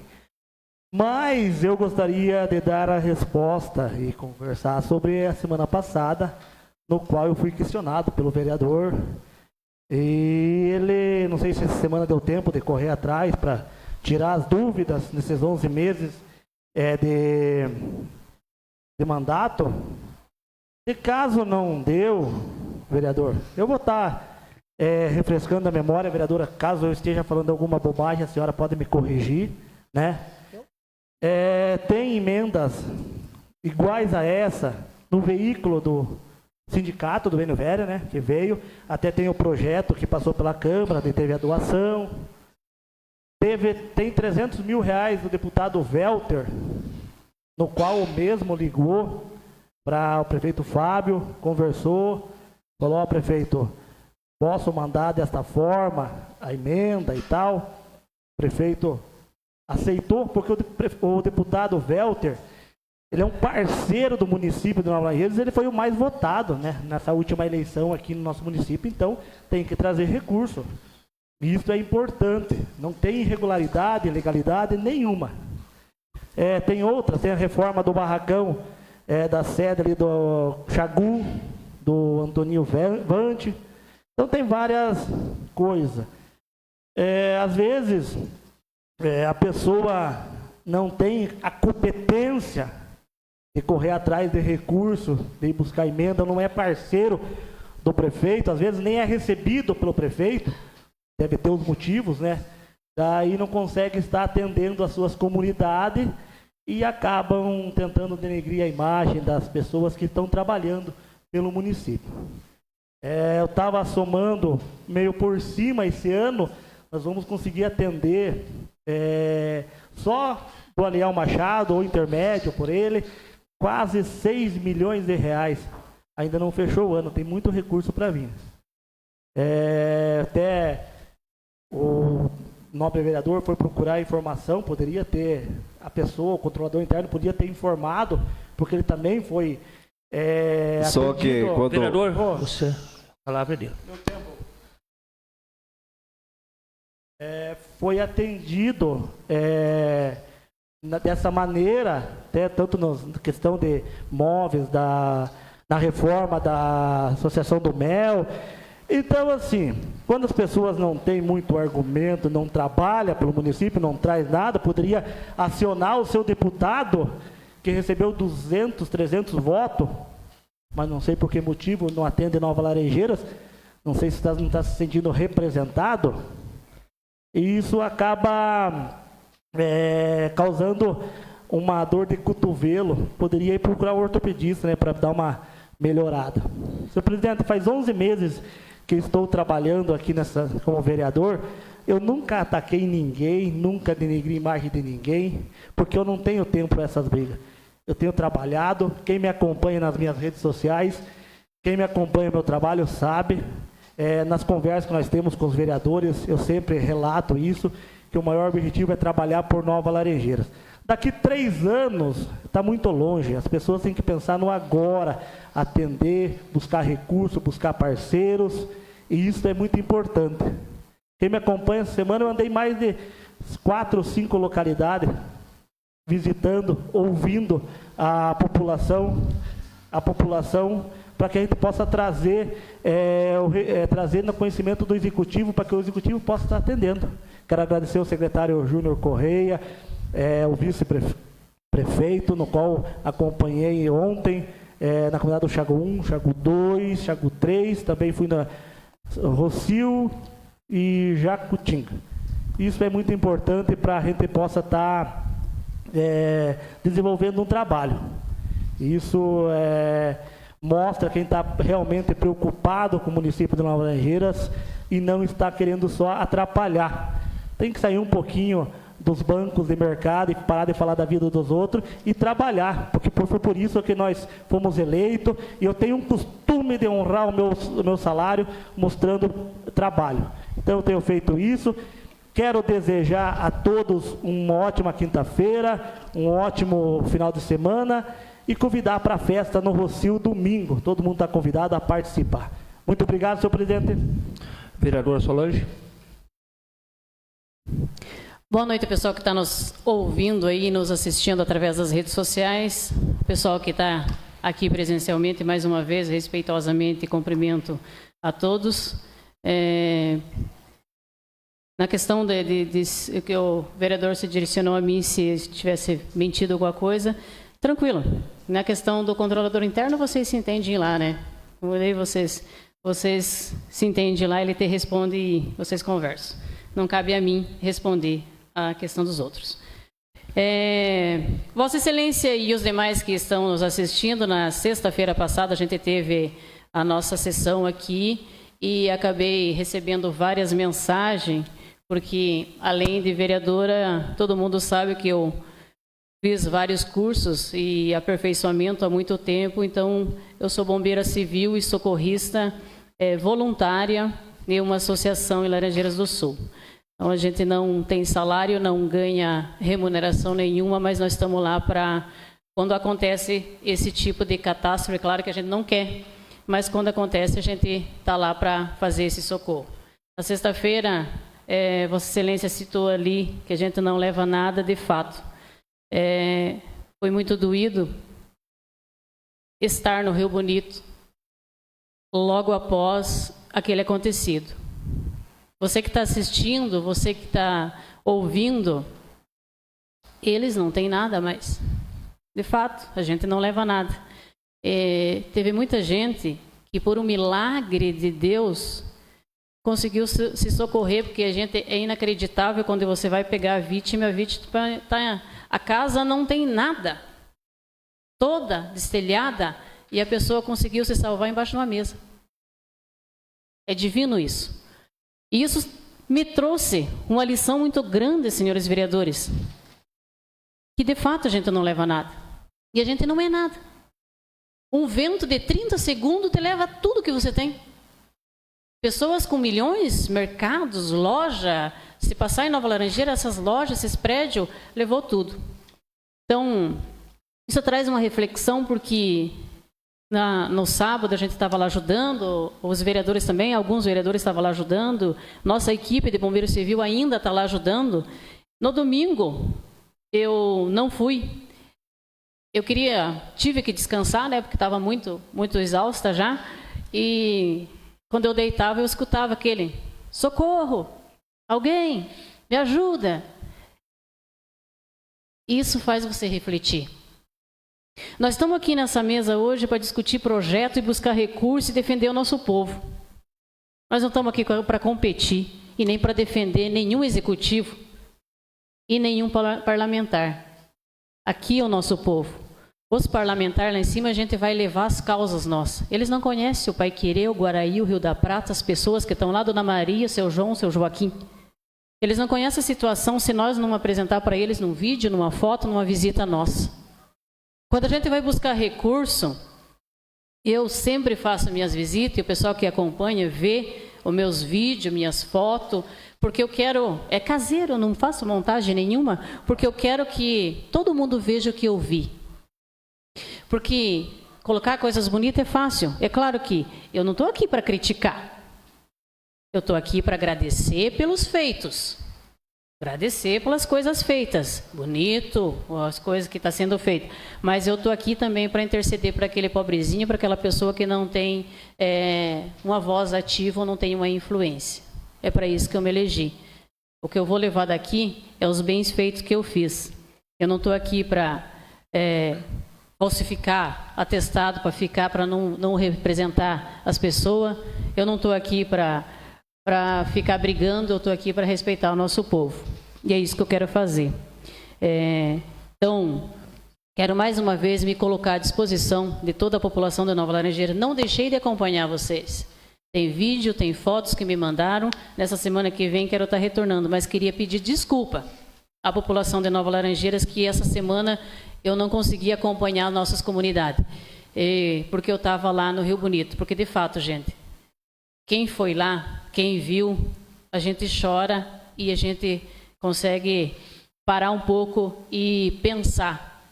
Mas eu gostaria de dar a resposta e conversar sobre a semana passada, no qual eu fui questionado pelo vereador. E ele, não sei se essa semana deu tempo de correr atrás para tirar as dúvidas nesses 11 meses de mandato. E caso não deu, vereador, eu vou estar refrescando a memória, vereadora, caso eu esteja falando alguma bobagem, a senhora pode me corrigir, né? Tem emendas iguais a essa no veículo do sindicato do Vênio Velho, né? Que veio, até tem o projeto que passou pela Câmara, teve a doação. Tem 300 mil reais do deputado Welter, no qual o mesmo ligou para o prefeito Fábio, conversou, falou ao prefeito, posso mandar desta forma a emenda e tal. O prefeito aceitou, porque o deputado Welter, ele é um parceiro do município de Nova Lajedos, ele foi o mais votado, né, nessa última eleição aqui no nosso município, então tem que trazer recurso. Isso é importante, não tem irregularidade, ilegalidade nenhuma. Tem outras, tem a reforma do barracão da sede ali do Chagu, do Antoninho Vante. Então tem várias coisas. Às vezes a pessoa não tem a competência de correr atrás de recurso, de ir buscar emenda, não é parceiro do prefeito, às vezes nem é recebido pelo prefeito, deve ter os motivos, né? Daí não consegue estar atendendo as suas comunidades e acabam tentando denegrir a imagem das pessoas que estão trabalhando pelo município. Eu estava somando meio por cima esse ano, nós vamos conseguir atender só do Aniel Machado, ou intermédio por ele, quase 6 milhões de reais. Ainda não fechou o ano, tem muito recurso para vir. Até o nobre vereador foi procurar informação, poderia ter, a pessoa, o controlador interno, podia ter informado, porque ele também foi só que quando... Vereador, você, a palavra é dele. Foi atendido dessa maneira, até tanto na questão de móveis, na reforma da Associação do Mel. Então, assim, quando as pessoas não têm muito argumento, não trabalham pelo município, não traz nada, poderia acionar o seu deputado, que recebeu 200, 300 votos, mas não sei por que motivo não atende Nova Laranjeiras, não sei se não está se sentindo representado, e isso acaba causando uma dor de cotovelo. Poderia ir procurar um ortopedista, né, para dar uma melhorada. Senhor presidente, faz 11 meses que estou trabalhando aqui como vereador. Eu nunca ataquei ninguém, nunca denegri a imagem de ninguém, porque eu não tenho tempo para essas brigas. Eu tenho trabalhado, quem me acompanha nas minhas redes sociais, quem me acompanha no meu trabalho sabe, nas conversas que nós temos com os vereadores, eu sempre relato isso, que o maior objetivo é trabalhar por Nova Laranjeiras. Daqui 3 anos, está muito longe, as pessoas têm que pensar no agora, atender, buscar recursos, buscar parceiros, e isso é muito importante. Quem me acompanha essa semana, eu andei mais de 4 ou 5 localidades, visitando, ouvindo a população, para que a gente possa trazer no conhecimento do Executivo, para que o Executivo possa estar atendendo. Quero agradecer ao secretário Júnior Correia, o vice-prefeito, no qual acompanhei ontem, na comunidade do Chago 1, Chago 2, Chago 3, também fui na Rocio e Jacutinga. Isso é muito importante para a gente possa estar desenvolvendo um trabalho. Isso mostra quem está realmente preocupado com o município de Nova Laranjeiras e não está querendo só atrapalhar. Tem que sair um pouquinho dos bancos de mercado e parar de falar da vida dos outros e trabalhar, porque foi por isso que nós fomos eleitos, e eu tenho um costume de honrar o meu salário mostrando trabalho. Então eu tenho feito isso. Quero desejar a todos uma ótima quinta-feira, um ótimo final de semana e convidar para a festa no Rocio domingo. Todo mundo está convidado a participar. Muito obrigado, senhor presidente. Vereadora Solange. Boa noite, pessoal que está nos ouvindo aí, nos assistindo através das redes sociais. Pessoal que está aqui presencialmente, mais uma vez, respeitosamente, cumprimento a todos. Na questão de que o vereador se direcionou a mim, se tivesse mentido alguma coisa, tranquilo. Na questão do controlador interno, vocês se entendem lá, né? Como eu falei, vocês se entendem lá, ele te responde e vocês conversam. Não cabe a mim responder a questão dos outros. Vossa Excelência e os demais que estão nos assistindo, na sexta-feira passada a gente teve a nossa sessão aqui e acabei recebendo várias mensagens, porque além de vereadora, todo mundo sabe que eu fiz vários cursos e aperfeiçoamento há muito tempo, então eu sou bombeira civil e socorrista voluntária em uma associação em Laranjeiras do Sul. Então, a gente não tem salário, não ganha remuneração nenhuma, mas nós estamos lá para, quando acontece esse tipo de catástrofe, claro que a gente não quer, mas quando acontece, a gente está lá para fazer esse socorro. Na sexta-feira, Vossa Excelência citou ali que a gente não leva nada, de fato. Foi muito doído estar no Rio Bonito logo após aquele acontecido. Você que está assistindo, você que está ouvindo, eles não têm nada mais. De fato, a gente não leva nada. Teve muita gente que, por um milagre de Deus, conseguiu se socorrer, porque a gente é inacreditável quando você vai pegar a vítima tá, a casa não tem nada, toda destelhada, e a pessoa conseguiu se salvar embaixo de uma mesa. É divino isso. E isso me trouxe uma lição muito grande, senhores vereadores, que de fato a gente não leva nada. E a gente não é nada. Um vento de 30 segundos te leva tudo que você tem. Pessoas com milhões, mercados, loja, se passar em Nova Laranjeira, essas lojas, esses prédios, levou tudo. Então, isso traz uma reflexão, porque no sábado a gente estava lá ajudando, os vereadores também, alguns vereadores estavam lá ajudando, nossa equipe de Bombeiro Civil ainda está lá ajudando. No domingo, eu não fui. Tive que descansar, né, porque estava muito exausta já, e quando eu deitava, eu escutava aquele: socorro, alguém, me ajuda. Isso faz você refletir. Nós estamos aqui nessa mesa hoje para discutir projeto e buscar recursos e defender o nosso povo. Nós não estamos aqui para competir e nem para defender nenhum executivo e nenhum parlamentar. Aqui é o nosso povo. Os parlamentares lá em cima, a gente vai levar as causas nossas. Eles não conhecem o Paiquerê, o Guaraí, o Rio da Prata, as pessoas que estão lá, Dona Maria, seu João, seu Joaquim. Eles não conhecem a situação se nós não apresentar para eles num vídeo, numa foto, numa visita nossa. Quando a gente vai buscar recurso, eu sempre faço minhas visitas, e o pessoal que acompanha vê os meus vídeos, minhas fotos, porque eu quero, é caseiro, eu não faço montagem nenhuma, porque eu quero que todo mundo veja o que eu vi. Porque colocar coisas bonitas é fácil. É claro que eu não estou aqui para criticar. Eu estou aqui para agradecer pelos feitos. Agradecer pelas coisas feitas. Bonito, as coisas que estão sendo feitas. Mas eu estou aqui também para interceder para aquele pobrezinho, para aquela pessoa que não tem uma voz ativa ou não tem uma influência. É para isso que eu me elegi. O que eu vou levar daqui é os bens feitos que eu fiz. Eu não estou aqui para falsificar atestado, para ficar, para não representar as pessoas. Eu não estou aqui para ficar brigando, eu estou aqui para respeitar o nosso povo. E é isso que eu quero fazer. Então, quero mais uma vez me colocar à disposição de toda a população de Nova Laranjeira. Não deixei de acompanhar vocês. Tem vídeo, tem fotos que me mandaram. Nessa semana que vem quero estar retornando, mas queria pedir desculpa à população de Nova Laranjeiras que essa semana eu não consegui acompanhar nossas comunidades, porque eu estava lá no Rio Bonito. Porque, de fato, gente, quem foi lá, quem viu, a gente chora e a gente consegue parar um pouco e pensar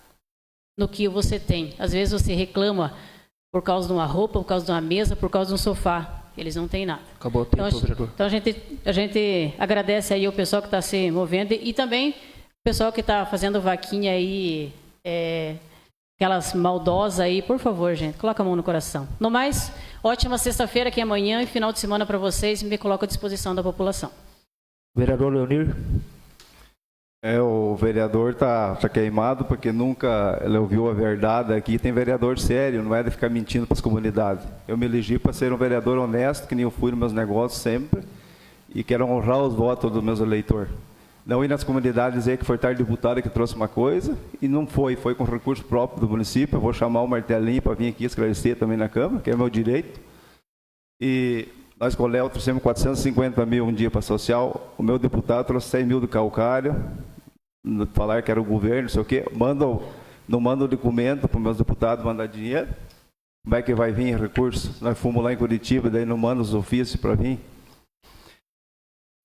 no que você tem. Às vezes você reclama por causa de uma roupa, por causa de uma mesa, por causa de um sofá. Eles não têm nada. Acabou o tempo, vereador. Então a gente agradece aí o pessoal que está se movendo e também o pessoal que está fazendo vaquinha aí, aquelas maldosas aí. Por favor, gente, coloca a mão no coração. No mais, ótima sexta-feira, que é amanhã, e final de semana para vocês, me coloco à disposição da população. Vereador Leonir. O vereador tá queimado porque nunca ele ouviu a verdade aqui. Tem vereador sério, não é de ficar mentindo para as comunidades. Eu me elegi para ser um vereador honesto, que nem eu fui nos meus negócios sempre, e quero honrar os votos dos meus eleitores. Não ir nas comunidades dizer que foi tarde deputado que trouxe uma coisa, e não foi com recurso próprio do município. Eu vou chamar o Martelinho para vir aqui esclarecer também na Câmara, que é meu direito. E nós com o Léo trouxemos 450 mil um dia para social, o meu deputado trouxe 100 mil do calcário, falar que era o governo, não sei o quê. Não manda o documento para os meus deputados mandar dinheiro. Como é que vai vir recurso? Nós fomos lá em Curitiba, daí não manda os ofícios para vir.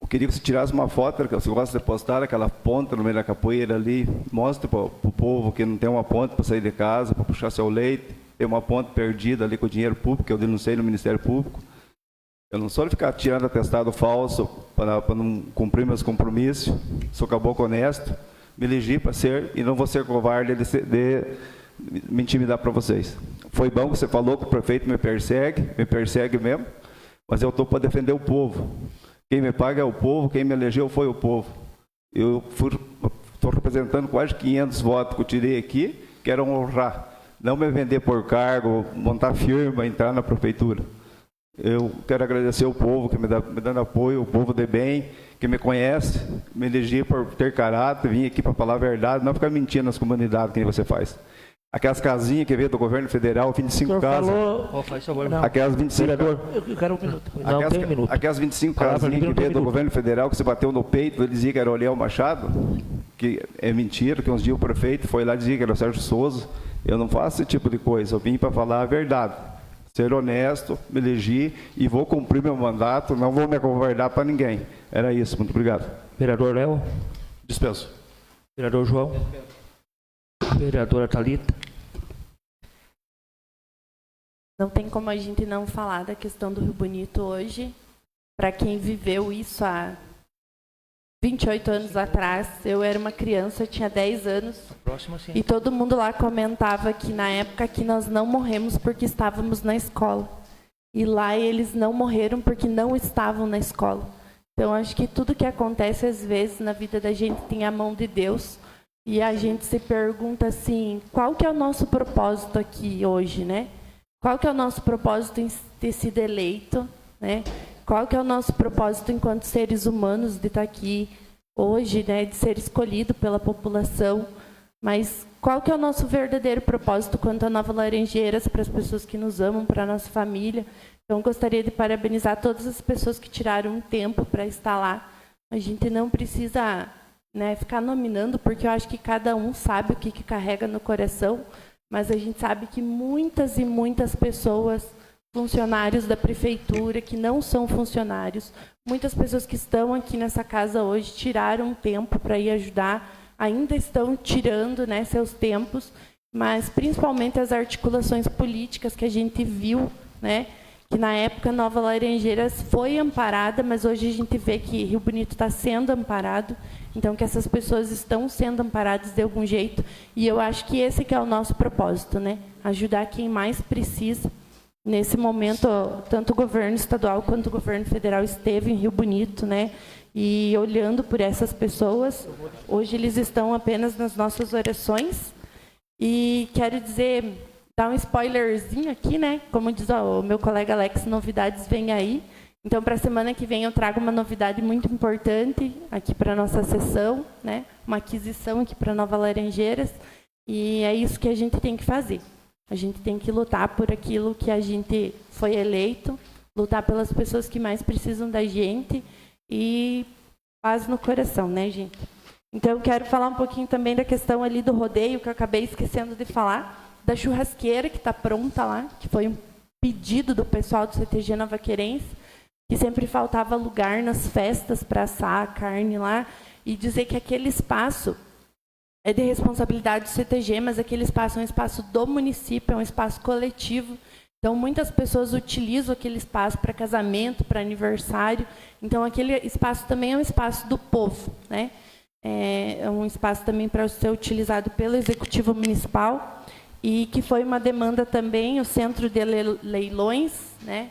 Eu queria que você tirasse uma foto, que você gosta de postar, aquela ponta no meio da capoeira ali, mostre para o povo que não tem uma ponta para sair de casa, para puxar seu leite, tem uma ponta perdida ali com o dinheiro público, que eu denunciei no Ministério Público. Eu não sou de ficar tirando atestado falso para não cumprir meus compromissos. Sou caboclo honesto, me elegi para ser, e não vou ser covarde de me intimidar para vocês. Foi bom que você falou que o prefeito me persegue mesmo, mas eu estou para defender o povo. Quem me paga é o povo, quem me elegeu foi o povo. Eu estou representando quase 500 votos que eu tirei aqui, quero honrar. Não me vender por cargo, montar firma, entrar na prefeitura. Eu quero agradecer o povo que me dando apoio, o povo de bem, que me conhece, me elegi por ter caráter, vim aqui para falar a verdade, não ficar mentindo nas comunidades que você faz. Aquelas casinhas que veio do governo federal, 25 casas. Faz favor. Não. Aquelas 25 Vereador, eu quero um minuto. Não tem um minuto. Aquelas 25 Palavra casinhas livre, que não tem veio do minuto. governo federal, que você bateu no peito, ele dizia que era o Léo Machado, que é mentira, que uns dias o prefeito foi lá e dizia que era o Sérgio Souza. Eu não faço esse tipo de coisa, eu vim para falar a verdade. Ser honesto, me elegi e vou cumprir meu mandato, não vou me acovardar para ninguém. Era isso, muito obrigado. Vereador Léo. Dispenso. Vereador João. Vereadora Thalita. Não tem como a gente não falar da questão do Rio Bonito hoje. Para quem viveu isso há 28 anos atrás, eu era uma criança, eu tinha 10 anos. Próximo, sim. E todo mundo lá comentava que na época que nós não morremos porque estávamos na escola. E lá eles não morreram porque não estavam na escola. Então, acho que tudo que acontece, às vezes, na vida da gente tem a mão de Deus. E a gente se pergunta assim, qual que é o nosso propósito aqui hoje, né? Qual que é o nosso propósito em ter sido eleito, né? Qual que é o nosso propósito enquanto seres humanos de estar aqui hoje, né? De ser escolhido pela população. Mas qual que é o nosso verdadeiro propósito quanto a Nova Laranjeiras, para as pessoas que nos amam, para a nossa família? Então, gostaria de parabenizar todas as pessoas que tiraram um tempo para estar lá. A gente não precisa, né, ficar nominando, porque eu acho que cada um sabe o que carrega no coração, mas a gente sabe que muitas e muitas pessoas, funcionários da prefeitura, que não são funcionários, muitas pessoas que estão aqui nessa casa hoje, tiraram um tempo para ir ajudar, ainda estão tirando, né, seus tempos, mas principalmente as articulações políticas que a gente viu, né, que na época Nova Laranjeiras foi amparada, mas hoje a gente vê que Rio Bonito está sendo amparado, então que essas pessoas estão sendo amparadas de algum jeito, e eu acho que esse que é o nosso propósito, né? Ajudar quem mais precisa. Nesse momento, tanto o governo estadual quanto o governo federal esteve em Rio Bonito, né? E olhando por essas pessoas, hoje eles estão apenas nas nossas orações, e quero dizer, dar um spoilerzinho aqui, né? Como diz o meu colega Alex, novidades vêm aí. Então, para a semana que vem, eu trago uma novidade muito importante aqui para a nossa sessão, né? Uma aquisição aqui para Nova Laranjeiras. E é isso que a gente tem que fazer. A gente tem que lutar por aquilo que a gente foi eleito, lutar pelas pessoas que mais precisam da gente e paz no coração, né, gente? Então, eu quero falar um pouquinho também da questão ali do rodeio, que eu acabei esquecendo de falar, da churrasqueira que está pronta lá, que foi um pedido do pessoal do CTG Nova Querência, que sempre faltava lugar nas festas para assar a carne lá, e dizer que aquele espaço é de responsabilidade do CTG, mas aquele espaço é um espaço do município, é um espaço coletivo. Então, muitas pessoas utilizam aquele espaço para casamento, para aniversário. Então, aquele espaço também é um espaço do povo, né? É um espaço também para ser utilizado pelo Executivo Municipal, e que foi uma demanda também, o Centro de Leilões, né?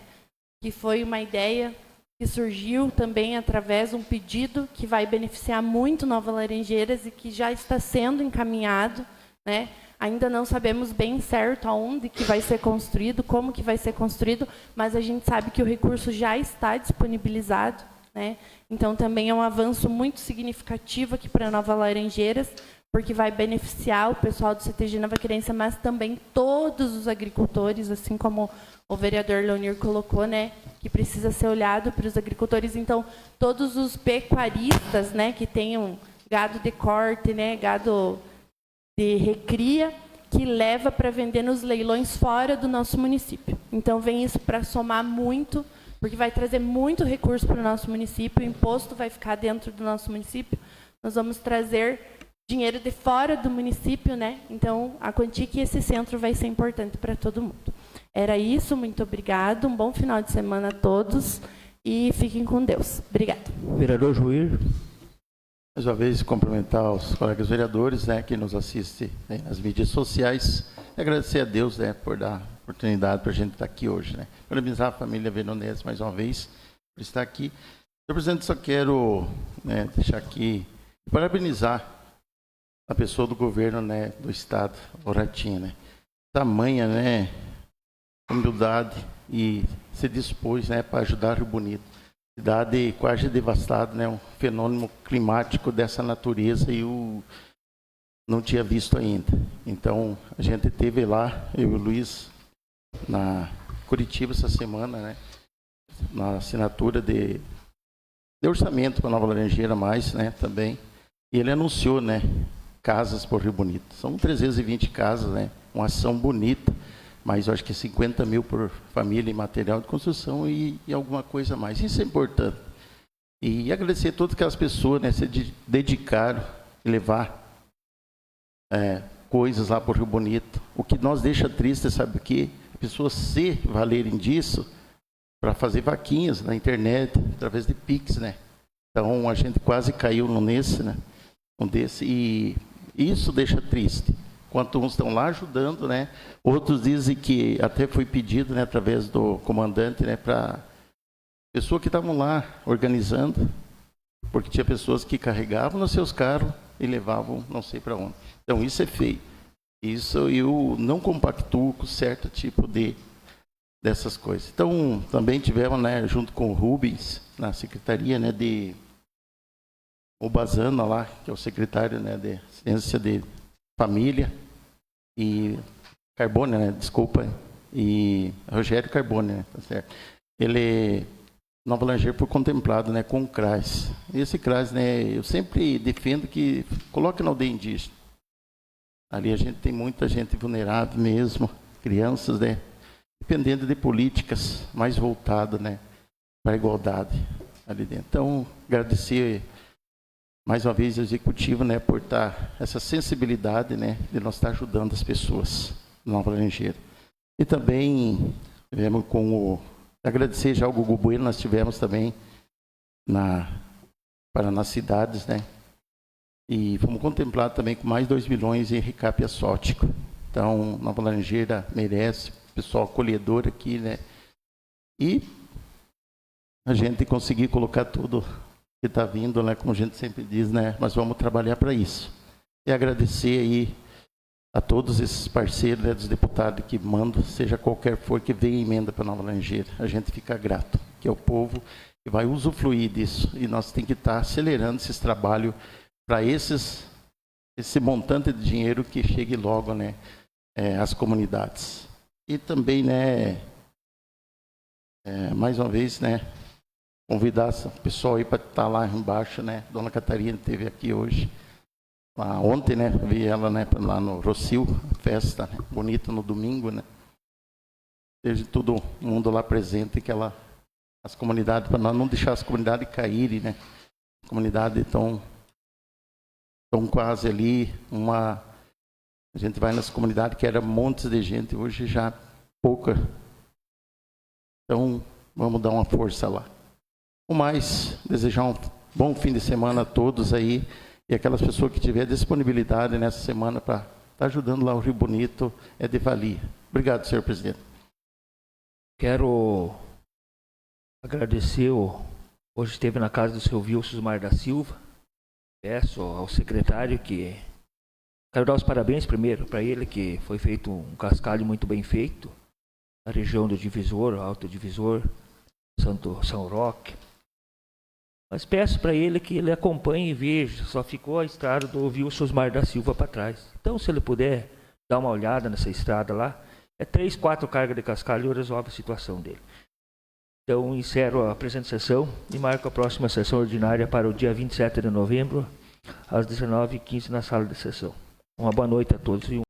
Que foi uma ideia que surgiu também através de um pedido que vai beneficiar muito Nova Laranjeiras e que já está sendo encaminhado, né? Ainda não sabemos bem certo aonde que vai ser construído, como que vai ser construído, mas a gente sabe que o recurso já está disponibilizado, né? Então, também é um avanço muito significativo aqui para Nova Laranjeiras, porque vai beneficiar o pessoal do CTG Nova Querência, mas também todos os agricultores, assim como o vereador Leonir colocou, né, que precisa ser olhado para os agricultores. Então, todos os pecuaristas, né, que tenham gado de corte, né, gado de recria, que leva para vender nos leilões fora do nosso município. Então, vem isso para somar muito, porque vai trazer muito recurso para o nosso município, o imposto vai ficar dentro do nosso município, nós vamos trazer dinheiro de fora do município, né? Então, a quantia que esse centro vai ser importante para todo mundo. Era isso, muito obrigado, um bom final de semana a todos e fiquem com Deus. Obrigada. Vereador Juir. Mais uma vez, cumprimentar os colegas vereadores, né, que nos assistem aí nas mídias sociais e agradecer a Deus, né, por dar oportunidade para a gente estar aqui hoje, né. Parabenizar a família Veronese mais uma vez por estar aqui. Senhor presidente, só quero, né, deixar aqui, parabenizar a pessoa do governo, né, do estado, o Ratinho, né, tamanha, né, humildade e se dispôs, né, para ajudar Rio Bonito. Cidade quase devastada, né, um fenômeno climático dessa natureza, e não tinha visto ainda. Então, a gente teve lá, eu e o Luiz, na Curitiba essa semana, né, na assinatura de orçamento para Nova Laranjeira, mais, né, também. E ele anunciou, né, casas por Rio Bonito. São 320 casas, né, uma ação bonita, mas eu acho que 50 mil por família em material de construção e alguma coisa mais. Isso é importante. E agradecer a todas aquelas pessoas, né, se dedicaram a levar coisas lá por Rio Bonito. O que nos deixa triste, sabe o quê? As pessoas se valerem disso para fazer vaquinhas na internet, através de Pix, né? Então, a gente quase caiu nesse, né? E isso deixa triste. Enquanto uns estão lá ajudando, né? Outros dizem que até foi pedido, né, através do comandante, né, para pessoas que estavam lá organizando, porque tinha pessoas que carregavam nos seus carros e levavam não sei para onde. Então, isso é feio. Isso eu não compactuo com certo tipo dessas coisas. Então, também tivemos, né, junto com o Rubens, na secretaria, né, o Bazana lá, que é o secretário, né, de Ciência de Família, e Carbone, né, desculpa, e Rogério Carbone, né, tá certo. Ele, Nova Laranjeira, foi contemplado, né, com o CRAS. Esse CRAS, né, eu sempre defendo que coloque na aldeia indígena. Ali a gente tem muita gente vulnerável mesmo, crianças, né, dependendo de políticas mais voltadas, né, para a igualdade ali dentro. Então, agradecer mais uma vez ao Executivo, né, por estar essa sensibilidade, né, de nós estar ajudando as pessoas na Nova Laranjeira. E também tivemos agradecer já ao Gugu Bueno, nós tivemos também nas cidades, né, e fomos contemplados também com mais 2 milhões em recap asfáltico. Então, Nova Laranjeira merece, pessoal acolhedor aqui, né, e a gente conseguir colocar tudo que está vindo, né, como a gente sempre diz, né, nós vamos trabalhar para isso. E agradecer aí a todos esses parceiros, né, dos deputados que mandam, seja qualquer for que venha emenda para Nova Laranjeira. A gente fica grato, que é o povo que vai usufruir disso. E nós temos que estar acelerando esses trabalhos para esse montante de dinheiro que chegue logo, né, às comunidades. E também, né, mais uma vez, né, convidar o pessoal aí para estar lá embaixo, né? Dona Catarina esteve aqui hoje. Ontem, né? Vi ela, né, lá no Rocio, festa, né, bonita no domingo, né? Teve todo mundo lá presente, as comunidades, para nós não deixar as comunidades caírem, né? Comunidades estão quase ali, a gente vai nas comunidades que era montes de gente, hoje já pouca. Então, vamos dar uma força lá. O mais, desejar um bom fim de semana a todos aí, e aquelas pessoas que tiverem disponibilidade nessa semana para estar ajudando lá o Rio Bonito, é de valia. Obrigado, senhor presidente. Quero agradecer, hoje esteve na casa do seu Wilson Mar da Silva, peço ao secretário que, quero dar os parabéns primeiro para ele, que foi feito um cascalho muito bem feito, na região do Divisor, Alto Divisor, São Roque. Mas peço para ele que ele acompanhe e veja, só ficou a estrada do Wilson Mar da Silva para trás. Então, se ele puder dar uma olhada nessa estrada lá, 3, 4 cargas de cascalho resolve a situação dele. Então, encerro a presente sessão e marco a próxima sessão ordinária para o dia 27 de novembro, às 19h15, na sala de sessão. Uma boa noite a todos e